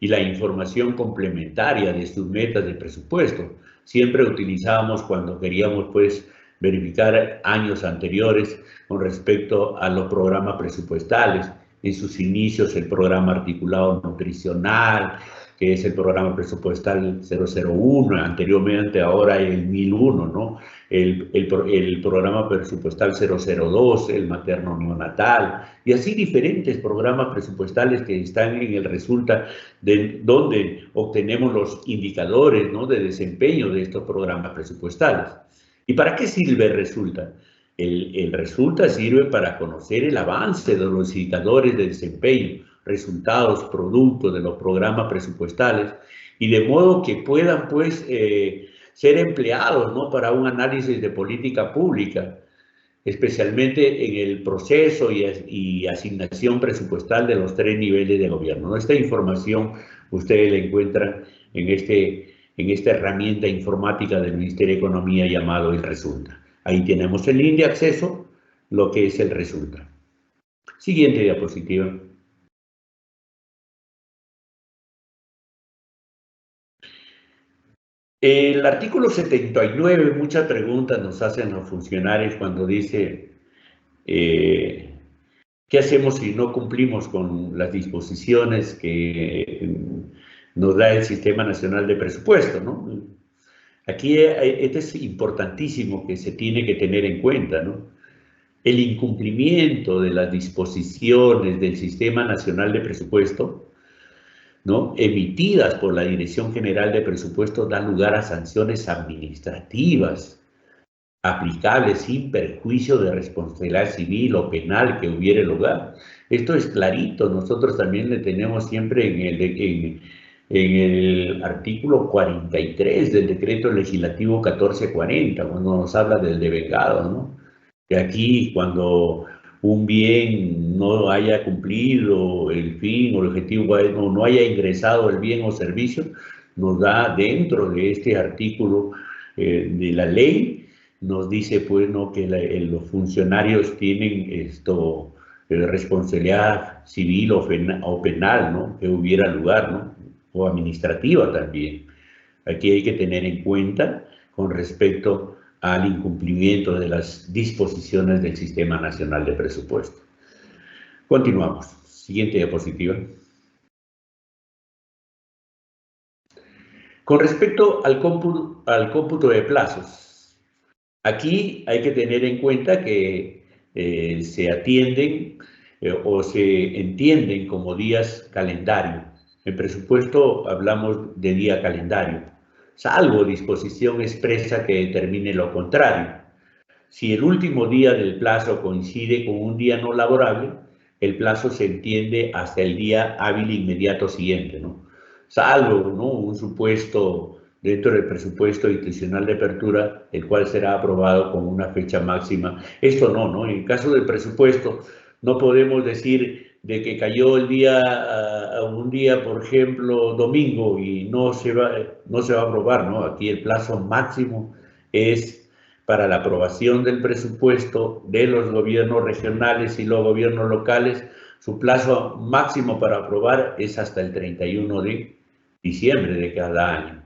y la información complementaria de sus metas de presupuesto. Siempre utilizábamos cuando queríamos, pues, verificar años anteriores con respecto a los programas presupuestales. En sus inicios, el programa articulado nutricional, que es el programa presupuestal 001, anteriormente ahora el 1001, ¿no? El programa presupuestal 002, el materno neonatal, y así diferentes programas presupuestales que están en el Resulta, donde obtenemos los indicadores, ¿no?, de desempeño de estos programas presupuestales. ¿Y para qué sirve el Resulta? El Resulta sirve para conocer el avance de los indicadores de desempeño, resultados, productos de los programas presupuestales, y de modo que puedan, pues, ser empleados, ¿no?, para un análisis de política pública, especialmente en el proceso y asignación presupuestal de los 3 niveles de gobierno. Esta información ustedes la encuentran en esta herramienta informática del Ministerio de Economía llamado el Resulta. Ahí tenemos el link de acceso, lo que es el Resulta. Siguiente diapositiva. El artículo 79, muchas preguntas nos hacen los funcionarios cuando dice ¿qué hacemos si no cumplimos con las disposiciones que nos da el Sistema Nacional de Presupuesto, ¿no? Aquí esto es importantísimo que se tiene que tener en cuenta, ¿no? El incumplimiento de las disposiciones del Sistema Nacional de Presupuesto, ¿no?, emitidas por la Dirección General de Presupuestos, da lugar a sanciones administrativas aplicables sin perjuicio de responsabilidad civil o penal que hubiere lugar. Esto es clarito, nosotros también le tenemos siempre en el artículo 43 del decreto legislativo 1440, cuando nos habla del devengado, ¿no? Que aquí, cuando un bien no haya cumplido el fin o el objetivo, o no haya ingresado el bien o servicio, nos da dentro de este artículo de la ley, nos dice, pues, ¿no?, que los funcionarios tienen responsabilidad civil o penal, ¿no?, que hubiera lugar, ¿no?, o administrativa también. Aquí hay que tener en cuenta con respecto al incumplimiento de las disposiciones del Sistema Nacional de Presupuesto. Continuamos. Siguiente diapositiva. Con respecto al cómputo de plazos, aquí hay que tener en cuenta que se atienden o se entienden como días calendario. En presupuesto hablamos de día calendario, salvo disposición expresa que determine lo contrario. Si el último día del plazo coincide con un día no laborable, el plazo se entiende hasta el día hábil inmediato siguiente, ¿no? Salvo, ¿no?, un supuesto dentro del presupuesto institucional de apertura, el cual será aprobado con una fecha máxima. Esto no, en el caso del presupuesto, no podemos decir de que cayó el día, un día, por ejemplo, domingo, y no se va a aprobar, ¿no? Aquí el plazo máximo es para la aprobación del presupuesto de los gobiernos regionales y los gobiernos locales. Su plazo máximo para aprobar es hasta el 31 de diciembre de cada año.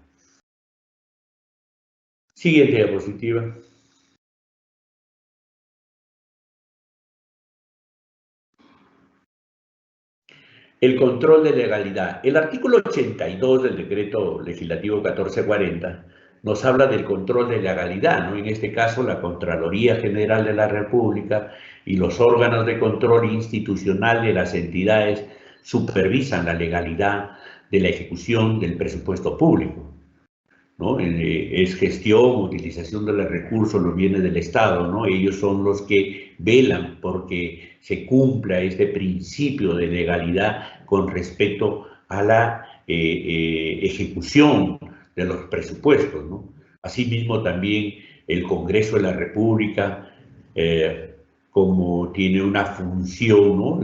Siguiente diapositiva. El control de legalidad. El artículo 82 del decreto legislativo 1440 nos habla del control de legalidad, ¿no? En este caso, la Contraloría General de la República y los órganos de control institucional de las entidades supervisan la legalidad de la ejecución del presupuesto público, ¿no? Es gestión, utilización de los recursos, los bienes del Estado, ¿no? Ellos son los que velan porque se cumpla este principio de legalidad con respecto a la ejecución de los presupuestos, ¿no? Asimismo, también el Congreso de la República, como tiene una función, ¿no?,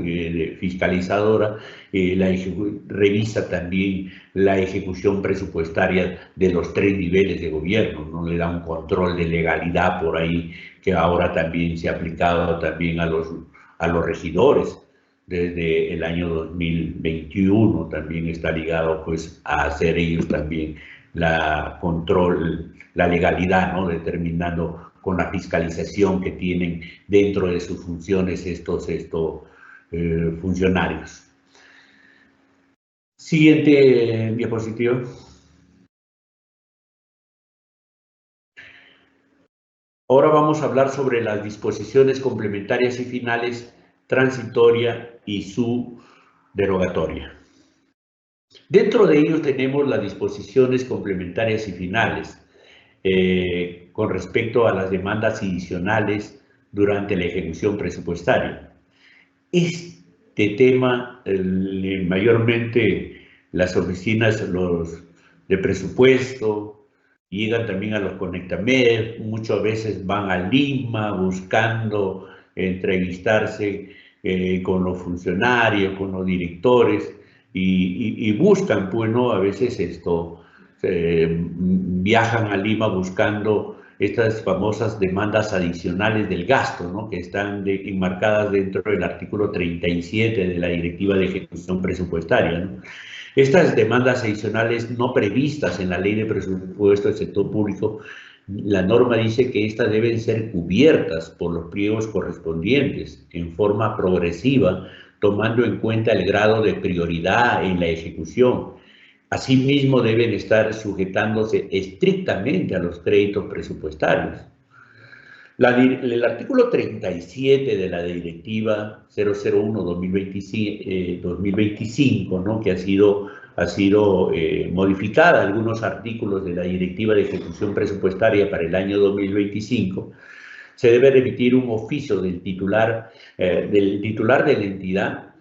fiscalizadora, revisa también la ejecución presupuestaria de los 3 niveles de gobierno, ¿no? Le da un control de legalidad por ahí que ahora también se ha aplicado también a los regidores. Desde el año 2021 también está ligado pues a hacer ellos también la legalidad, ¿no?, determinando con la fiscalización que tienen dentro de sus funciones estos funcionarios. Siguiente diapositiva. Ahora vamos a hablar sobre las disposiciones complementarias y finales, transitoria y su derogatoria. Dentro de ellos tenemos las disposiciones complementarias y finales con respecto a las demandas adicionales durante la ejecución presupuestaria. Este tema, mayormente las oficinas de presupuesto, llegan también a los Conectamed, muchas veces van a Lima buscando entrevistarse con los funcionarios, con los directores, y buscan, pues, ¿no?, a veces viajan a Lima buscando estas famosas demandas adicionales del gasto, ¿no?, que están enmarcadas dentro del artículo 37 de la Directiva de Ejecución Presupuestaria, ¿no? Estas demandas adicionales no previstas en la Ley de Presupuesto del Sector Público, la norma dice que estas deben ser cubiertas por los pliegos correspondientes en forma progresiva, tomando en cuenta el grado de prioridad en la ejecución. Asimismo, deben estar sujetándose estrictamente a los créditos presupuestarios. El artículo 37 de la Directiva 001-2025, ¿no?, que ha sido modificada, algunos artículos de la Directiva de Ejecución Presupuestaria para el año 2025, se debe remitir un oficio del titular de la entidad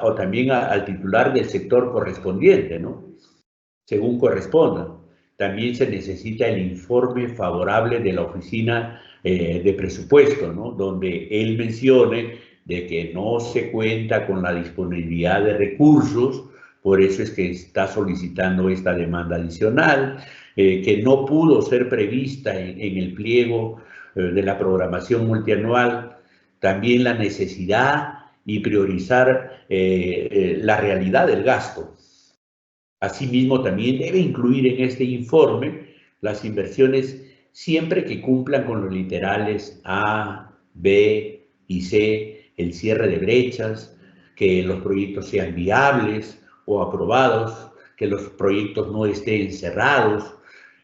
o también al titular del sector correspondiente, ¿no?, según corresponda. También se necesita el informe favorable de la oficina de presupuesto, ¿no?, donde él mencione de que no se cuenta con la disponibilidad de recursos, por eso es que está solicitando esta demanda adicional, que no pudo ser prevista en el pliego de la programación multianual, también la necesidad y priorizar la realidad del gasto. Asimismo, también debe incluir en este informe las inversiones siempre que cumplan con los literales A, B y C, el cierre de brechas, que los proyectos sean viables o aprobados, que los proyectos no estén cerrados,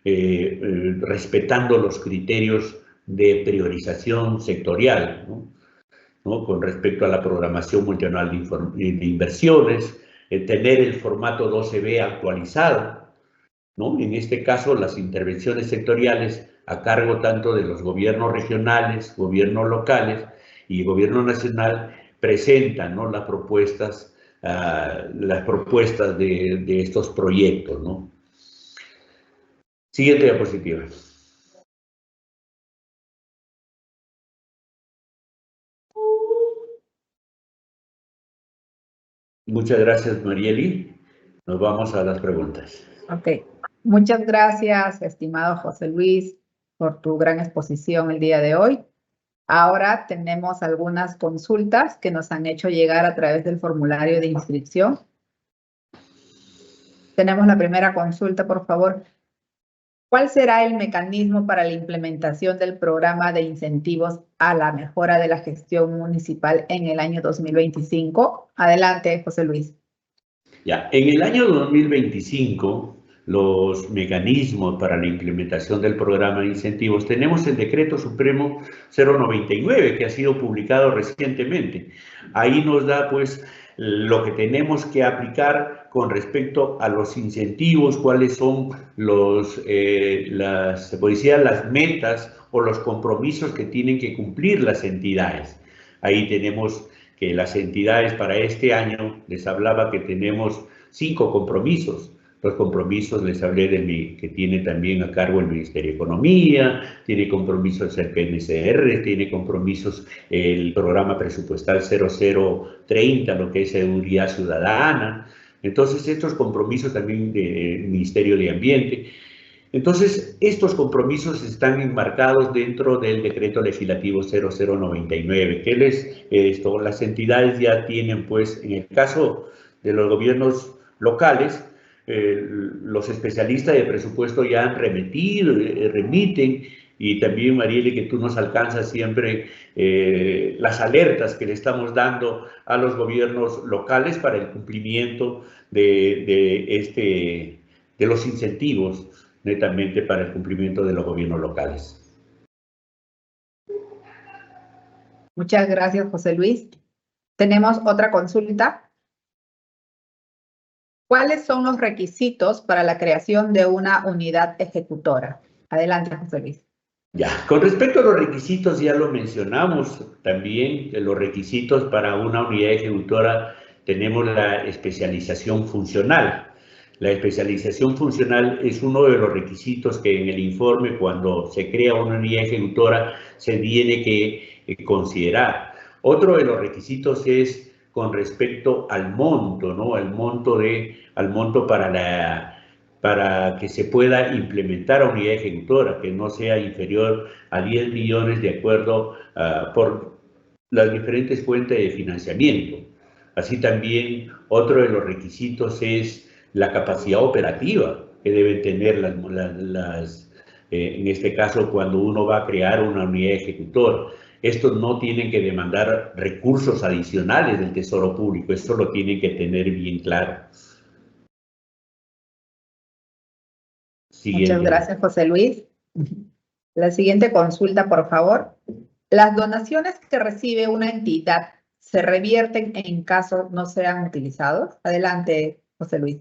respetando los criterios de priorización sectorial, ¿no?, con respecto a la programación multianual de inversiones, tener el formato 12B actualizado, ¿no? En este caso, las intervenciones sectoriales a cargo tanto de los gobiernos regionales, gobiernos locales y gobierno nacional presentan, ¿no?, las propuestas de estos proyectos, ¿no? Siguiente diapositiva. Muchas gracias, Marieli. Nos vamos a las preguntas. Ok. Muchas gracias, estimado José Luis, por tu gran exposición el día de hoy. Ahora tenemos algunas consultas que nos han hecho llegar a través del formulario de inscripción. Tenemos la primera consulta, por favor. ¿Cuál será el mecanismo para la implementación del programa de incentivos a la mejora de la gestión municipal en el año 2025? Adelante, José Luis. Ya, en el año 2025, los mecanismos para la implementación del programa de incentivos, tenemos el Decreto Supremo 099, que ha sido publicado recientemente. Ahí nos da, pues, lo que tenemos que aplicar con respecto a los incentivos, cuáles son se puede decir, las metas o los compromisos que tienen que cumplir las entidades. Ahí tenemos que las entidades para este año, les hablaba que tenemos 5 compromisos. Los compromisos les hablé que tiene también a cargo el Ministerio de Economía, tiene compromisos el PNCR, tiene compromisos el programa presupuestal 0030, lo que es seguridad ciudadana. Entonces, estos compromisos también del Ministerio de Ambiente. Entonces, estos compromisos están enmarcados dentro del decreto legislativo 0099, que las entidades ya tienen, pues, en el caso de los gobiernos locales, los especialistas de presupuesto ya han remitido, remiten, y también, Marieli, que tú nos alcanzas siempre las alertas que le estamos dando a los gobiernos locales para el cumplimiento de los incentivos netamente para el cumplimiento de los gobiernos locales. Muchas gracias, José Luis. Tenemos otra consulta. ¿Cuáles son los requisitos para la creación de una unidad ejecutora? Adelante, José Luis. Ya, con respecto a los requisitos, ya lo mencionamos también, que los requisitos para una unidad ejecutora tenemos la especialización funcional. La especialización funcional es uno de los requisitos que en el informe, cuando se crea una unidad ejecutora, se tiene que considerar. Otro de los requisitos es con respecto al monto, ¿no? Al monto para que se pueda implementar a unidad ejecutora, que no sea inferior a 10 millones de acuerdo por las diferentes fuentes de financiamiento. Así también, otro de los requisitos es la capacidad operativa que deben tener en este caso, cuando uno va a crear una unidad ejecutora. Estos no tienen que demandar recursos adicionales del Tesoro Público, esto lo tienen que tener bien claro. Muchas gracias, José Luis. La siguiente consulta, por favor. ¿Las donaciones que recibe una entidad se revierten en caso no sean utilizados? Adelante, José Luis.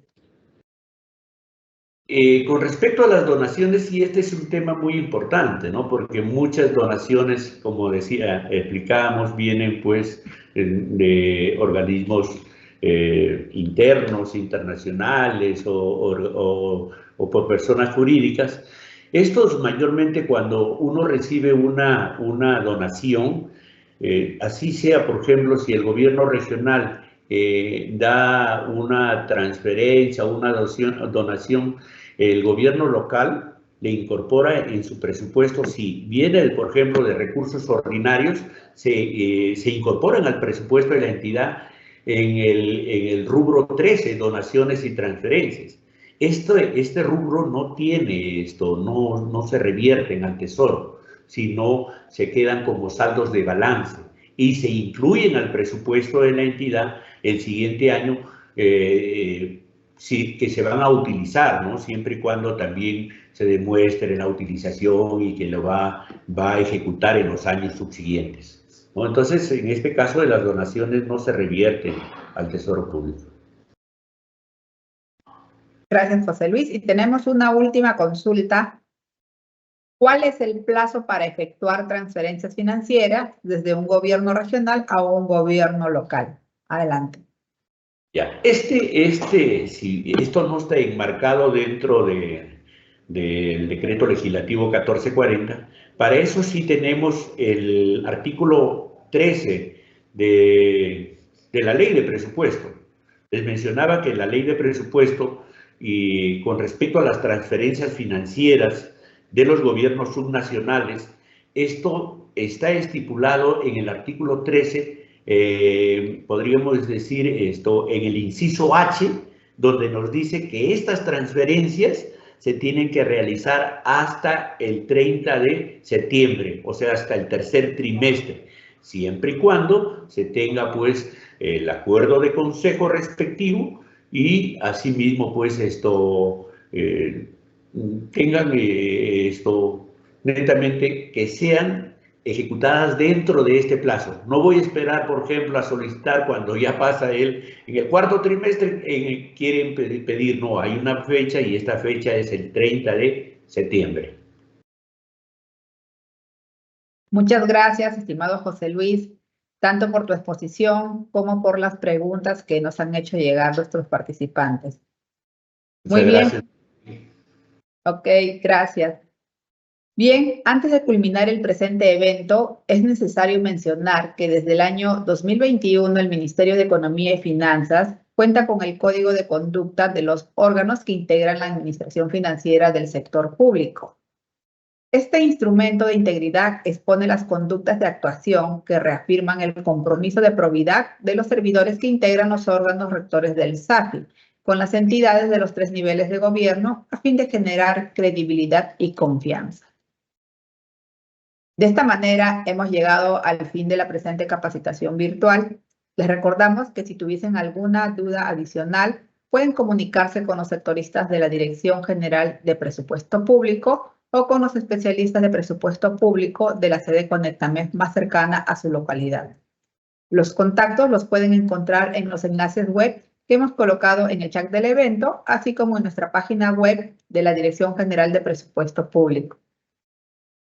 Con respecto a las donaciones, sí, este es un tema muy importante, ¿no? Porque muchas donaciones, como explicábamos, vienen pues de organismos internos, internacionales o por personas jurídicas. Estos mayormente cuando uno recibe una donación, así sea, por ejemplo, si el gobierno regional da una transferencia, una donación, el gobierno local le incorpora en su presupuesto, si viene, por ejemplo, de recursos ordinarios, se incorporan al presupuesto de la entidad en el rubro 13, donaciones y transferencias. Este rubro no tiene no se revierten al tesoro, sino se quedan como saldos de balance y se incluyen al presupuesto de la entidad el siguiente año, que se van a utilizar, ¿no? Siempre y cuando también se demuestre la utilización y que lo va a ejecutar en los años subsiguientes, ¿no? Entonces, en este caso de las donaciones no se revierten al Tesoro Público. Gracias, José Luis. Y tenemos una última consulta. ¿Cuál es el plazo para efectuar transferencias financieras desde un gobierno regional a un gobierno local? Adelante. Ya, si esto no está enmarcado dentro del decreto legislativo 1440. Para eso sí tenemos el artículo 13 de la ley de presupuesto. Les mencionaba que la ley de presupuesto, y con respecto a las transferencias financieras de los gobiernos subnacionales, esto está estipulado en el artículo 13, podríamos decir esto, en el inciso H, donde nos dice que estas transferencias se tienen que realizar hasta el 30 de septiembre, o sea, hasta el tercer trimestre, siempre y cuando se tenga pues el acuerdo de consejo respectivo y asimismo pues tengan esto netamente que sean ejecutadas dentro de este plazo. No voy a esperar, por ejemplo, a solicitar cuando ya pasa en el cuarto trimestre, quieren pedir, no, hay una fecha y esta fecha es el 30 de septiembre. Muchas gracias, estimado José Luis, tanto por tu exposición como por las preguntas que nos han hecho llegar nuestros participantes. Muy bien. Gracias. Ok, gracias. Bien, antes de culminar el presente evento, es necesario mencionar que desde el año 2021 el Ministerio de Economía y Finanzas cuenta con el Código de Conducta de los órganos que integran la administración financiera del sector público. Este instrumento de integridad expone las conductas de actuación que reafirman el compromiso de probidad de los servidores que integran los órganos rectores del SAFI con las entidades de los 3 niveles de gobierno a fin de generar credibilidad y confianza. De esta manera hemos llegado al fin de la presente capacitación virtual. Les recordamos que si tuviesen alguna duda adicional, pueden comunicarse con los sectoristas de la Dirección General de Presupuesto Público o con los especialistas de presupuesto público de la sede Conectamed más cercana a su localidad. Los contactos los pueden encontrar en los enlaces web que hemos colocado en el chat del evento, así como en nuestra página web de la Dirección General de Presupuesto Público.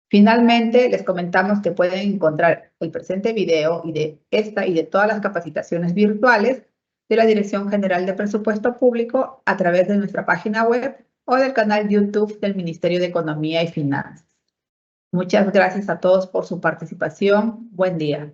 Finalmente, les comentamos que pueden encontrar el presente video y de esta y de todas las capacitaciones virtuales de la Dirección General de Presupuesto Público a través de nuestra página web o del canal YouTube del Ministerio de Economía y Finanzas. Muchas gracias a todos por su participación. Buen día.